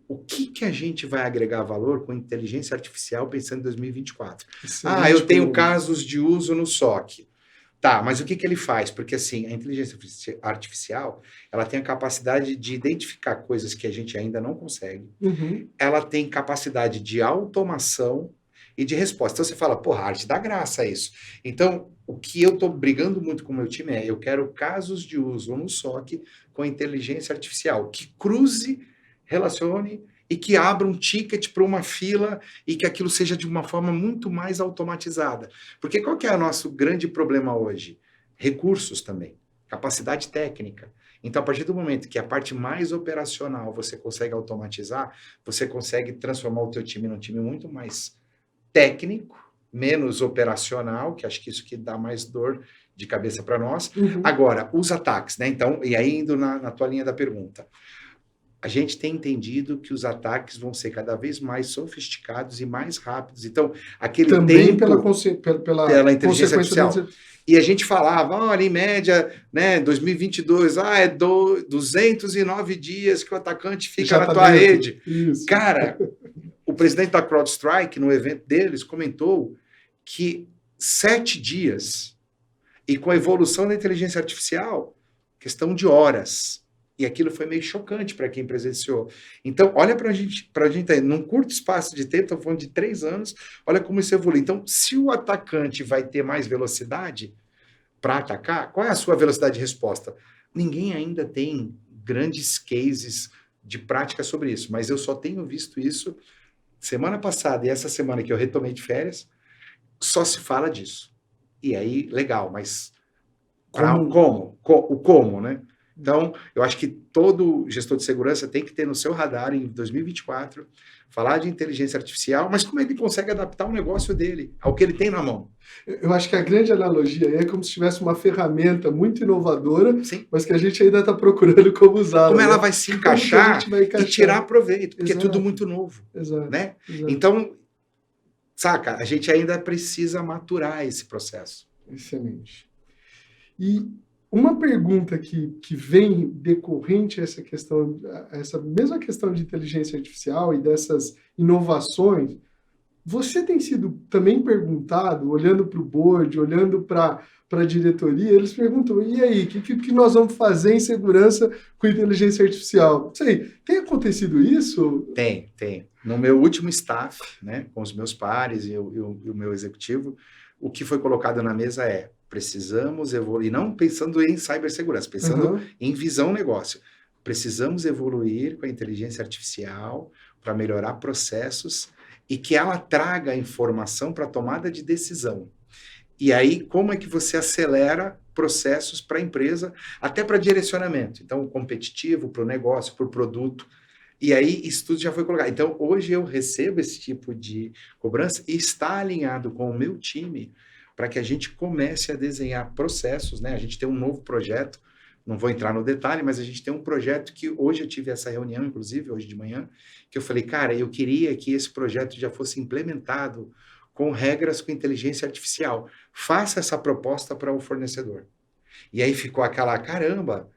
S2: o que a gente vai agregar valor com inteligência artificial pensando em 2024? Eu tenho casos de uso no SOC. Tá, mas o que que ele faz? Porque, assim, a inteligência artificial, ela tem a capacidade de identificar coisas que a gente ainda não consegue.
S1: Uhum.
S2: Ela tem capacidade de automação e de resposta. Então, você fala, porra, arte dá graça isso. Então, o que eu estou brigando muito com o meu time é, eu quero casos de uso no SOC com inteligência artificial, que cruze, relacione e que abra um ticket para uma fila e que aquilo seja de uma forma muito mais automatizada. Porque qual que é o nosso grande problema hoje? Recursos também, capacidade técnica. Então, a partir do momento que a parte mais operacional você consegue automatizar, você consegue transformar o teu time num time muito mais técnico, menos operacional, que acho que isso que dá mais dor de cabeça para nós.
S1: Uhum.
S2: Agora, os ataques, né? Então, e aí indo na tua linha da pergunta, a gente tem entendido que os ataques vão ser cada vez mais sofisticados e mais rápidos. Então, aquele
S1: Também
S2: tempo
S1: pela
S2: inteligência
S1: consequência
S2: artificial. E a gente falava, olha, em média, né, 2022, é 209 dias que o atacante fica
S1: já
S2: na
S1: tá
S2: tua
S1: dentro.
S2: rede.
S1: Isso.
S2: Cara, o presidente da CrowdStrike, no evento deles, comentou que 7 dias, e com a evolução da inteligência artificial, questão de horas. E aquilo foi meio chocante para quem presenciou. Então, olha para a gente aí, num curto espaço de tempo, estamos falando de 3 anos, olha como isso evolui. Então, se o atacante vai ter mais velocidade para atacar, qual é a sua velocidade de resposta? Ninguém ainda tem grandes cases de prática sobre isso, mas eu só tenho visto isso semana passada e essa semana que eu retomei de férias, só se fala disso. E aí, legal, mas como, né? Então, eu acho que todo gestor de segurança tem que ter no seu radar, em 2024, falar de inteligência artificial, mas como ele consegue adaptar o negócio dele ao que ele tem na mão.
S1: Eu acho que a grande analogia aí é como se tivesse uma ferramenta muito inovadora,
S2: Sim.
S1: mas que a gente ainda está procurando como usá-la.
S2: Como ela
S1: né?
S2: vai se encaixar e tirar proveito, porque
S1: Exato.
S2: é tudo muito novo.
S1: Exato.
S2: Né?
S1: Exato.
S2: Então, saca, a gente ainda precisa maturar esse processo.
S1: Excelente. E uma pergunta que vem decorrente a essa questão, essa mesma questão de inteligência artificial e dessas inovações, você tem sido também perguntado, olhando para o board, olhando para a diretoria, eles perguntam, e aí, o que nós vamos fazer em segurança com inteligência artificial? Não sei, tem acontecido isso?
S2: Tem. No meu último staff, né, com os meus pares e o meu executivo, o que foi colocado na mesa é, precisamos evoluir, não pensando em cibersegurança, pensando em visão negócio. Precisamos evoluir com a inteligência artificial para melhorar processos e que ela traga informação para tomada de decisão. E aí, como é que você acelera processos para a empresa, até para direcionamento? Então, competitivo, para o negócio, para o produto. E aí, isso tudo já foi colocado. Então, hoje eu recebo esse tipo de cobrança e está alinhado com o meu time para que a gente comece a desenhar processos, né? A gente tem um novo projeto, não vou entrar no detalhe, mas a gente tem um projeto que hoje eu tive essa reunião, inclusive, hoje de manhã, que eu falei, cara, eu queria que esse projeto já fosse implementado com regras com inteligência artificial. Faça essa proposta para o fornecedor. E aí ficou aquela, caramba,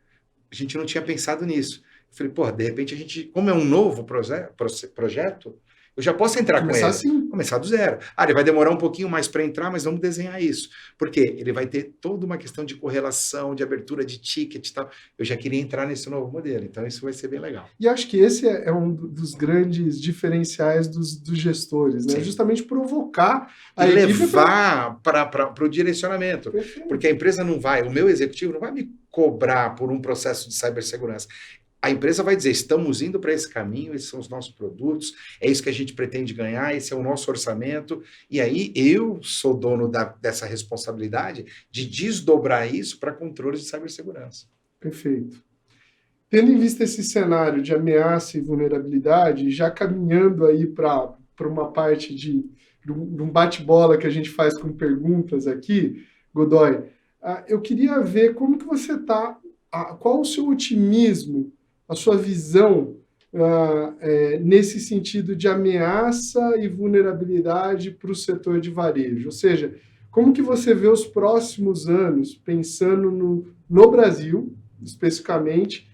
S2: a gente não tinha pensado nisso. Eu falei, porra, de repente a gente, como é um novo projeto, eu já posso entrar com ele.
S1: Assim.
S2: Começar do zero. Ele vai demorar um pouquinho mais para entrar, mas vamos desenhar isso. Por quê? Ele vai ter toda uma questão de correlação, de abertura de ticket e tal. Eu já queria entrar nesse novo modelo, então isso vai ser bem legal.
S1: E acho que esse é um dos grandes diferenciais dos gestores, né? Sim. Justamente provocar
S2: a equipe levar para o direcionamento.
S1: Perfeito.
S2: Porque a empresa não vai, o meu executivo não vai me cobrar por um processo de cibersegurança. A empresa vai dizer, estamos indo para esse caminho, esses são os nossos produtos, é isso que a gente pretende ganhar, esse é o nosso orçamento, e aí eu sou dono dessa responsabilidade de desdobrar isso para controles de cibersegurança.
S1: Perfeito. Tendo em vista esse cenário de ameaça e vulnerabilidade, já caminhando aí para uma parte de um bate-bola que a gente faz com perguntas aqui, Godoy, eu queria ver como que você está, qual o seu otimismo, a sua visão nesse sentido de ameaça e vulnerabilidade para o setor de varejo. Ou seja, como que você vê os próximos anos, pensando no Brasil, especificamente,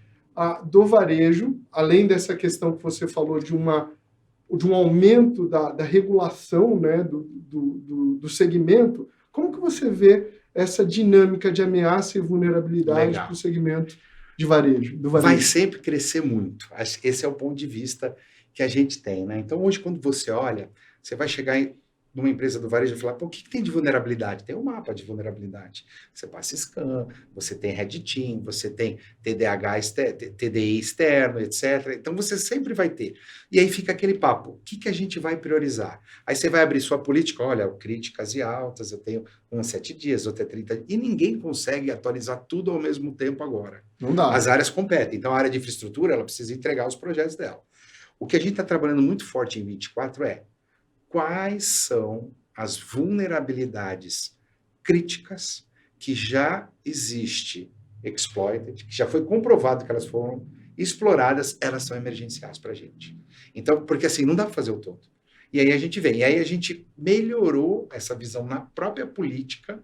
S1: do varejo, além dessa questão que você falou de um aumento da regulação, né, do segmento, Como que você vê essa dinâmica de ameaça e vulnerabilidade
S2: Legal.
S1: para o segmento de varejo, do
S2: Vai
S1: varejo?
S2: sempre crescer muito. Esse é o ponto de vista que a gente tem, né? Então, hoje, quando você olha, você vai chegar numa empresa do varejo e falar, pô, o que tem de vulnerabilidade? Tem um mapa de vulnerabilidade. Você passa scan, você tem Red Team, você tem TDAH, TDI externo, etc. Então, você sempre vai ter. E aí fica aquele papo, o que a gente vai priorizar? Aí você vai abrir sua política, olha, críticas e altas, eu tenho 7 dias, outro é 30 dias, e ninguém consegue atualizar tudo ao mesmo tempo agora.
S1: Não dá.
S2: As áreas competem. Então, a área de infraestrutura, ela precisa entregar os projetos dela. O que a gente está trabalhando muito forte em 24 é quais são as vulnerabilidades críticas que já existe exploited, que já foi comprovado que elas foram exploradas, elas são emergenciais para a gente. Então, porque assim, não dá para fazer o todo. E aí a gente vem, e aí a gente melhorou essa visão na própria política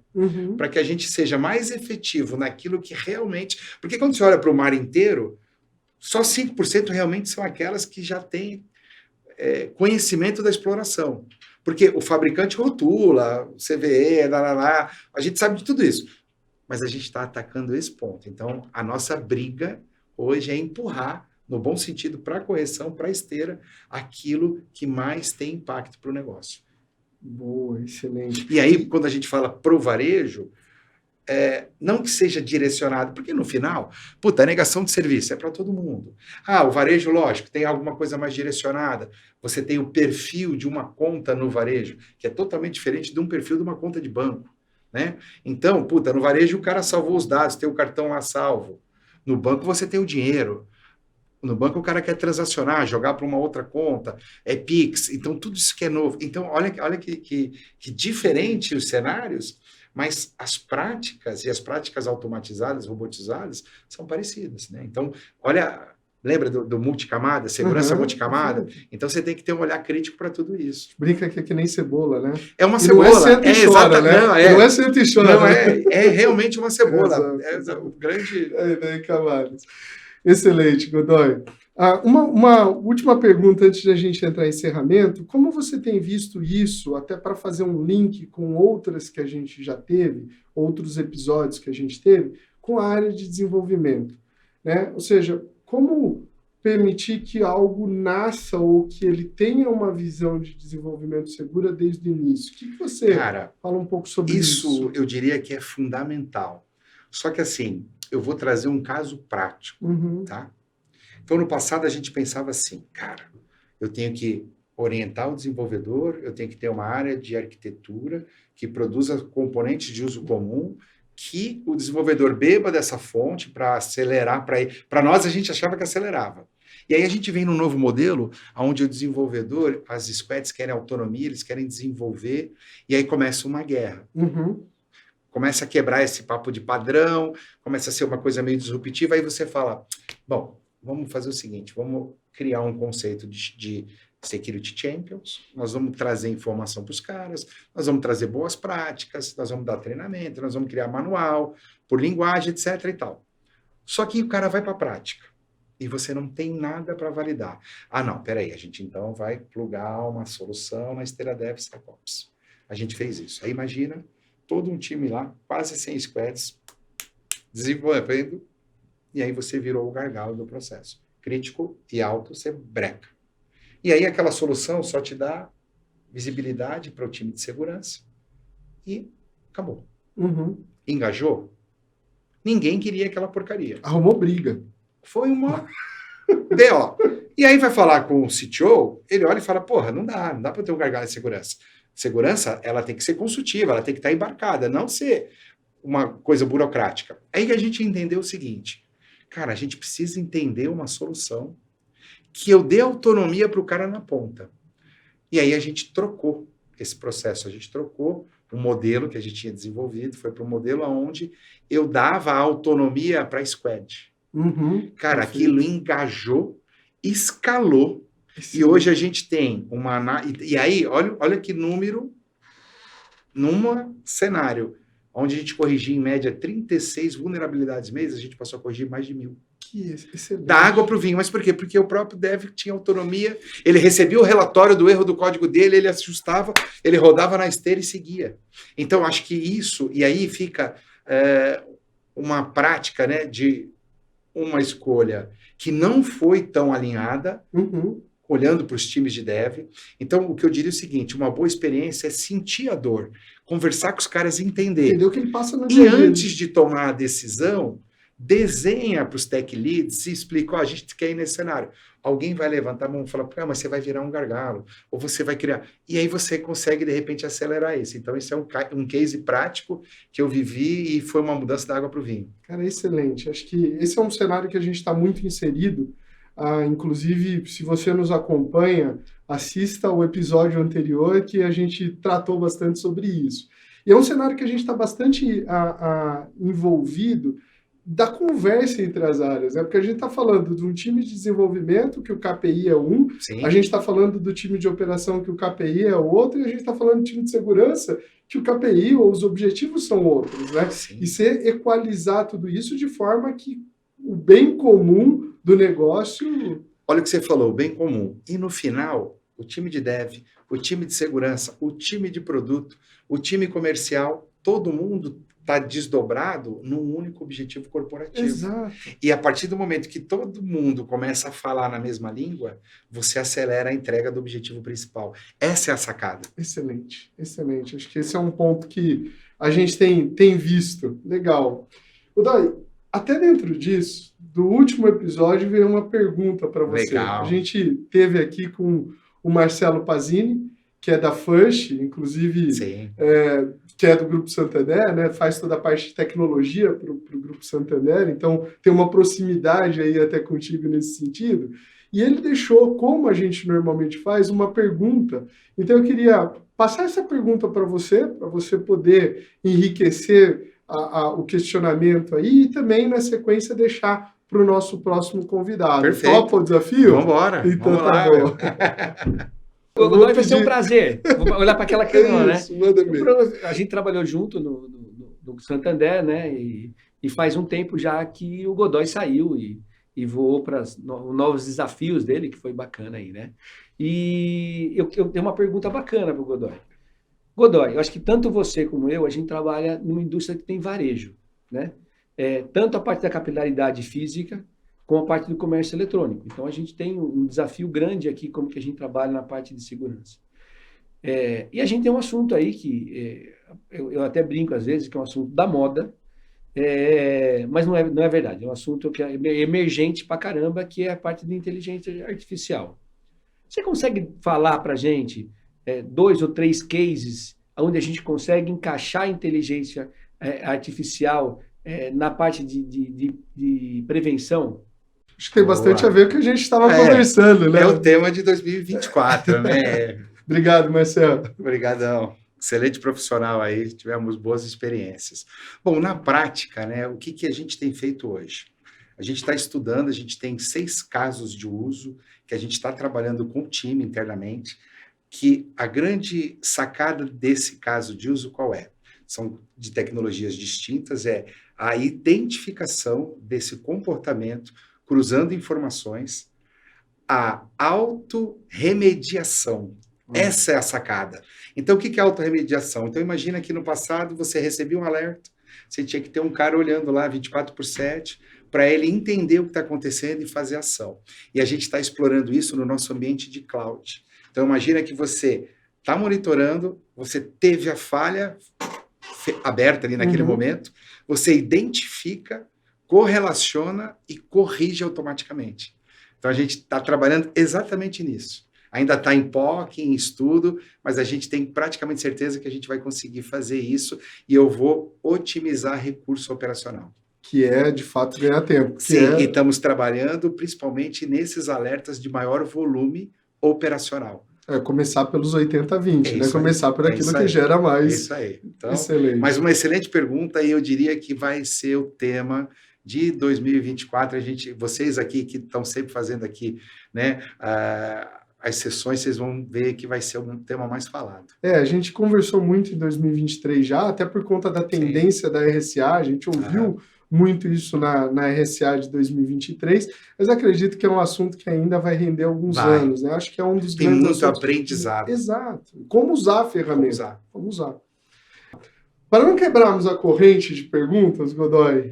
S2: para que a gente seja mais efetivo naquilo que realmente... Porque quando você olha para o mar inteiro, só 5% realmente são aquelas que já têm conhecimento da exploração. Porque o fabricante rotula, CVE, a gente sabe de tudo isso. Mas a gente está atacando esse ponto. Então, a nossa briga hoje é empurrar, no bom sentido, para a correção, para a esteira, aquilo que mais tem impacto para o negócio.
S1: Boa, excelente.
S2: E aí, quando a gente fala pro varejo, não que seja direcionado, porque no final, a negação de serviço é para todo mundo. O varejo, lógico, tem alguma coisa mais direcionada. Você tem o perfil de uma conta no varejo, que é totalmente diferente de um perfil de uma conta de banco, né? Então, no varejo o cara salvou os dados, tem o cartão lá salvo. No banco você tem o dinheiro. No banco o cara quer transacionar, jogar para uma outra conta, é Pix, então tudo isso que é novo. Então, olha que diferente os cenários, mas as práticas e as práticas automatizadas, robotizadas, são parecidas, né? Então, olha, lembra do multicamada, segurança multicamada? Então você tem que ter um olhar crítico para tudo isso.
S1: Brinca que é que nem cebola, né?
S2: É uma cebola.
S1: Não é senta e chora, né? Não é senta e chora.
S2: Não, é realmente uma cebola. O grande...
S1: daí, camadas. Excelente, Godoy. Uma última pergunta antes de a gente entrar em encerramento. Como você tem visto isso, até para fazer um link com outras que a gente já teve, outros episódios que a gente teve, com a área de desenvolvimento, né? Ou seja, como permitir que algo nasça ou que ele tenha uma visão de desenvolvimento segura desde o início? O que você fala um pouco sobre isso?
S2: Isso eu diria que é fundamental. Só que assim, eu vou trazer um caso prático, tá? Então, no passado, a gente pensava assim, cara, eu tenho que orientar o desenvolvedor, eu tenho que ter uma área de arquitetura que produza componentes de uso comum, que o desenvolvedor beba dessa fonte para acelerar, para nós a gente achava que acelerava. E aí a gente vem num novo modelo, onde o desenvolvedor, as squads querem autonomia, eles querem desenvolver, e aí começa uma guerra. Começa a quebrar esse papo de padrão, começa a ser uma coisa meio disruptiva, aí você fala, bom, vamos fazer o seguinte, vamos criar um conceito de Security Champions, nós vamos trazer informação para os caras, nós vamos trazer boas práticas, nós vamos dar treinamento, nós vamos criar manual, por linguagem, etc. e tal. Só que o cara vai para a prática e você não tem nada para validar. Não, peraí, a gente então vai plugar uma solução na esteira DevSecOps. A gente fez isso. Aí imagina todo um time lá, quase 100 squads, desenvolvendo, e aí você virou o gargalo do processo. Crítico e alto, você breca. E aí aquela solução só te dá visibilidade para o time de segurança e acabou. Engajou? Ninguém queria aquela porcaria.
S1: Arrumou briga.
S2: Foi uma BO. E aí vai falar com o CTO, ele olha e fala, porra, não dá para ter um gargalo de segurança. Segurança, ela tem que ser consultiva, ela tem que estar embarcada, não ser uma coisa burocrática. Aí que a gente entendeu o seguinte, cara, a gente precisa entender uma solução que eu dê autonomia para o cara na ponta. E aí a gente trocou esse processo, a gente trocou o modelo que a gente tinha desenvolvido, foi para um modelo onde eu dava autonomia para a squad. Cara, aquilo engajou, escalou, e hoje a gente tem uma... E aí, olha que número num cenário onde a gente corrigia em média 36 vulnerabilidades mês, a gente passou a corrigir mais de 1.000.
S1: Que excelente.
S2: Da água para o vinho. Mas por quê? Porque o próprio dev tinha autonomia, ele recebia o relatório do erro do código dele, ele ajustava, ele rodava na esteira e seguia. Então, acho que isso, e aí fica uma prática, né, de uma escolha que não foi tão alinhada, olhando para os times de dev. Então, o que eu diria é o seguinte, uma boa experiência é sentir a dor, conversar com os caras e entender.
S1: Entendeu o que ele passa no
S2: E
S1: dia.
S2: antes de tomar a decisão, desenha para os tech leads e explica, a gente quer ir nesse cenário. Alguém vai levantar a mão e falar, mas você vai virar um gargalo, ou você vai criar. E aí você consegue, de repente, acelerar isso. Então, esse é um case prático que eu vivi e foi uma mudança da água para o vinho.
S1: Cara, excelente. Acho que esse é um cenário que a gente está muito inserido. Inclusive, se você nos acompanha, assista ao episódio anterior que a gente tratou bastante sobre isso. E é um cenário que a gente está bastante envolvido da conversa entre as áreas, né? Porque a gente está falando de um time de desenvolvimento que o KPI é um,
S2: Sim.
S1: A gente está falando do time de operação que o KPI é outro, e a gente está falando do time de segurança que o KPI ou os objetivos são outros, né?
S2: Sim.
S1: E ser equalizar tudo isso de forma que o bem comum do negócio...
S2: Olha o que você falou, bem comum. E no final, o time de dev, o time de segurança, o time de produto, o time comercial, todo mundo está desdobrado num único objetivo corporativo.
S1: Exato.
S2: E a partir do momento que todo mundo começa a falar na mesma língua, você acelera a entrega do objetivo principal. Essa é a sacada.
S1: Excelente, excelente. Acho que esse é um ponto que a gente tem visto. Legal. Godoy, até dentro disso, do último episódio veio uma pergunta para você.
S2: Legal.
S1: A gente teve aqui com o Marcelo Pazini, que é da First, inclusive, que é do Grupo Santander, né? Faz toda a parte de tecnologia para o Grupo Santander, então tem uma proximidade aí até contigo nesse sentido. E ele deixou, como a gente normalmente faz, uma pergunta. Então eu queria passar essa pergunta para você poder enriquecer o questionamento aí e também, na sequência, deixar para o nosso próximo convidado.
S2: Perfeito.
S1: Topa o desafio?
S2: Vamos embora.
S1: Então
S2: Vamos
S1: tá
S2: lá.
S1: bom.
S3: Godoy, vai ser um prazer. Vou olhar para aquela câmera, né?
S1: Manda mesmo.
S3: A gente trabalhou junto no Santander, né? E faz um tempo já que o Godoy saiu e voou para os novos desafios dele, que foi bacana aí, né? E eu tenho uma pergunta bacana para o Godoy. Godoy, eu acho que tanto você como eu, a gente trabalha numa indústria que tem varejo, né? Tanto a parte da capilaridade física, com a parte do comércio eletrônico. Então, a gente tem um desafio grande aqui, como que a gente trabalha na parte de segurança. E a gente tem um assunto aí que eu até brinco às vezes, que é um assunto da moda, mas não é verdade. É um assunto que é emergente pra caramba, que é a parte de inteligência artificial. Você consegue falar para a gente 2 ou 3 cases onde a gente consegue encaixar a inteligência artificial na parte de prevenção?
S1: Acho que tem bastante a ver com o que a gente estava conversando, né?
S2: É o tema de 2024, né?
S1: Obrigado, Marcelo.
S2: Obrigadão. Excelente profissional aí, tivemos boas experiências. Bom, na prática, né, o que a gente tem feito hoje? A gente está estudando, a gente tem 6 casos de uso que a gente está trabalhando com o time internamente, que a grande sacada desse caso de uso qual é? São de tecnologias distintas, é a identificação desse comportamento cruzando informações, a autorremediação. Essa é a sacada. Então, o que é autorremediação? Então, imagina que no passado você recebia um alerta, você tinha que ter um cara olhando lá 24/7 para ele entender o que está acontecendo e fazer ação. E a gente está explorando isso no nosso ambiente de cloud. Então, imagina que você está monitorando, você teve a falha aberta ali naquele momento, você identifica, correlaciona e corrige automaticamente. Então, a gente está trabalhando exatamente nisso. Ainda está em POC, em estudo, mas a gente tem praticamente certeza que a gente vai conseguir fazer isso e eu vou otimizar recurso operacional.
S1: Que é, de fato, ganhar tempo.
S2: Sim, e estamos trabalhando principalmente nesses alertas de maior volume operacional.
S1: Começar pelos 80/20, né? Começar por aquilo que gera mais.
S2: É isso aí. Então,
S1: excelente.
S2: Mas uma excelente pergunta e eu diria que vai ser o tema de 2024. Vocês aqui que estão sempre fazendo aqui, né, as sessões, vocês vão ver que vai ser um tema mais falado.
S1: A gente conversou muito em 2023 já, até por conta da tendência da RSA, a gente ouviu muito isso na RSA de 2023, mas acredito que é um assunto que ainda vai render alguns anos, né? Acho que é um dos
S2: Tem
S1: grandes
S2: muito
S1: assuntos.
S2: aprendizado.
S1: Exato. Como usar a ferramenta.
S2: Como usar.
S1: Como usar. Para não quebrarmos a corrente de perguntas, Godoy,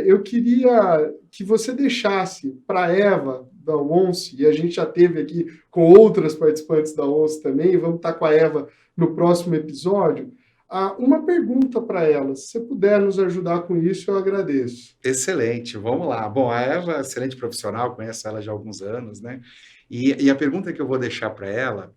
S1: eu queria que você deixasse para a Eva, da ONCE, e a gente já teve aqui com outras participantes da ONCE também, vamos estar com a Eva no próximo episódio, uma pergunta para ela. Se você puder nos ajudar com isso, eu agradeço.
S2: Excelente, vamos lá. Bom, a Eva é excelente profissional, conheço ela já há alguns anos, né? E a pergunta que eu vou deixar para ela,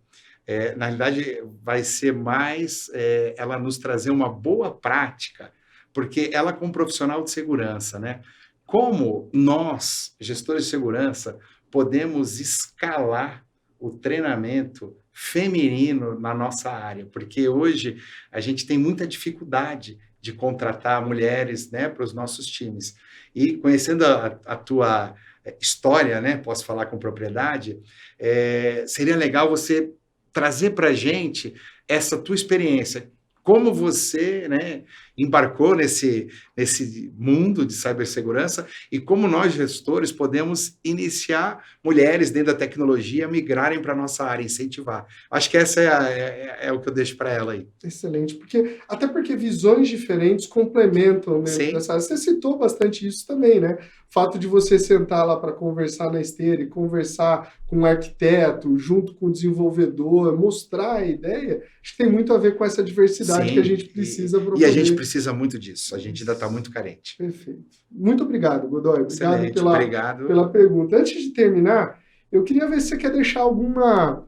S2: na realidade, vai ser mais ela nos trazer uma boa prática, porque ela, como profissional de segurança, né? Como nós, gestores de segurança, podemos escalar o treinamento feminino na nossa área? Porque hoje a gente tem muita dificuldade de contratar mulheres, né, para os nossos times. E conhecendo a tua história, né, posso falar com propriedade, seria legal você trazer para a gente essa tua experiência. Como você, né, embarcou nesse mundo de cibersegurança e como nós, gestores, podemos iniciar mulheres dentro da tecnologia a migrarem para a nossa área, incentivar. Acho que essa é o que eu deixo para ela aí.
S1: Excelente, até porque visões diferentes complementam mesmo
S2: Sim.
S1: dessa área. Você citou bastante isso também, né? O fato de você sentar lá para conversar na esteira e conversar com o arquiteto, junto com o desenvolvedor, mostrar a ideia, acho que tem muito a ver com essa diversidade. Sim, que a gente precisa para
S2: E a gente precisa muito disso, a gente ainda está muito carente.
S1: Perfeito. Muito obrigado, Godoy.
S2: Obrigado
S1: pela pergunta. Antes de terminar, eu queria ver se você quer deixar alguma...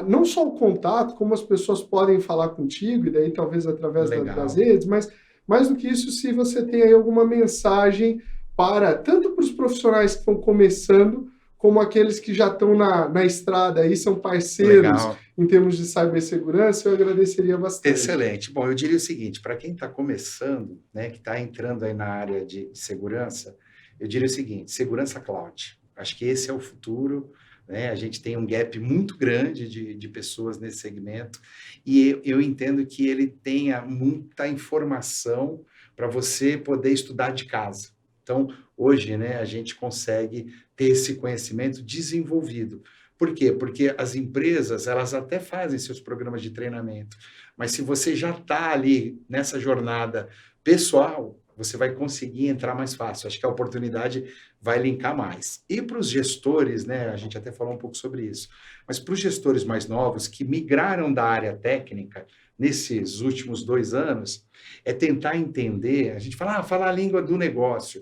S1: não só o contato, como as pessoas podem falar contigo, e daí talvez através das redes, mas mais do que isso, se você tem aí alguma mensagem tanto para os profissionais que estão começando, como aqueles que já estão na estrada aí, são parceiros em termos de cibersegurança, eu agradeceria bastante.
S2: Excelente. Bom, eu diria o seguinte, para quem está começando, né, que está entrando aí na área de segurança, eu diria o seguinte, segurança cloud. Acho que esse é o futuro, né? A gente tem um gap muito grande de pessoas nesse segmento e eu entendo que ele tenha muita informação para você poder estudar de casa. Então, hoje, né, a gente consegue ter esse conhecimento desenvolvido. Por quê? Porque as empresas, elas até fazem seus programas de treinamento, mas se você já está ali nessa jornada pessoal, você vai conseguir entrar mais fácil. Acho que a oportunidade vai linkar mais. E para os gestores, né, a gente até falou um pouco sobre isso, mas para os gestores mais novos que migraram da área técnica nesses últimos 2 anos, é tentar entender, a gente fala a língua do negócio,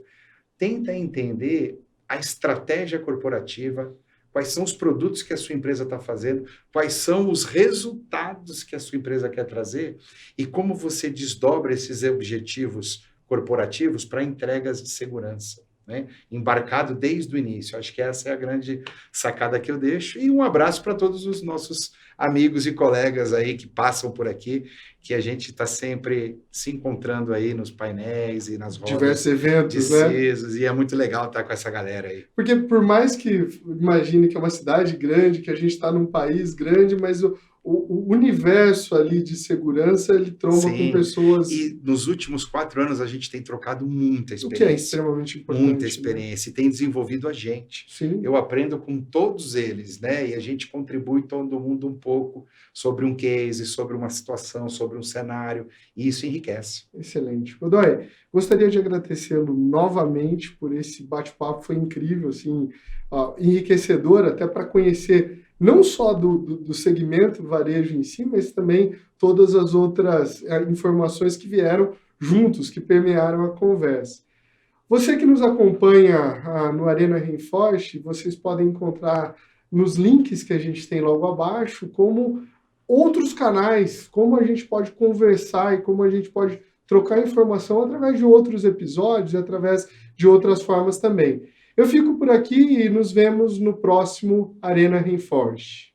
S2: tenta entender a estratégia corporativa, quais são os produtos que a sua empresa está fazendo, quais são os resultados que a sua empresa quer trazer e como você desdobra esses objetivos corporativos para entregas de segurança, né? Embarcado desde o início. Acho que essa é a grande sacada que eu deixo. E um abraço para todos os nossos amigos e colegas aí que passam por aqui, que a gente está sempre se encontrando aí nos painéis e nas rodas.
S1: Diversos eventos,
S2: né? E é muito legal estar com essa galera aí.
S1: Porque por mais que imagine que é uma cidade grande, que a gente está num país grande, mas o universo ali de segurança, ele tromba com pessoas...
S2: E nos últimos 4 anos a gente tem trocado muita experiência.
S1: O que é extremamente importante.
S2: Muita experiência. Né? E tem desenvolvido a gente.
S1: Sim.
S2: Eu aprendo com todos eles, né? E a gente contribui todo mundo um pouco sobre um case, sobre uma situação, sobre um cenário. E isso enriquece.
S1: Excelente. Godoy, gostaria de agradecê-lo novamente por esse bate-papo. Foi incrível, assim, enriquecedor até para conhecer não só do segmento do varejo em si, mas também todas as outras informações que vieram juntos, que permearam a conversa. Você que nos acompanha no Arena Reinforce, vocês podem encontrar nos links que a gente tem logo abaixo, como outros canais, como a gente pode conversar e como a gente pode trocar informação através de outros episódios, através de outras formas também. Eu fico por aqui e nos vemos no próximo Arena Reinforce.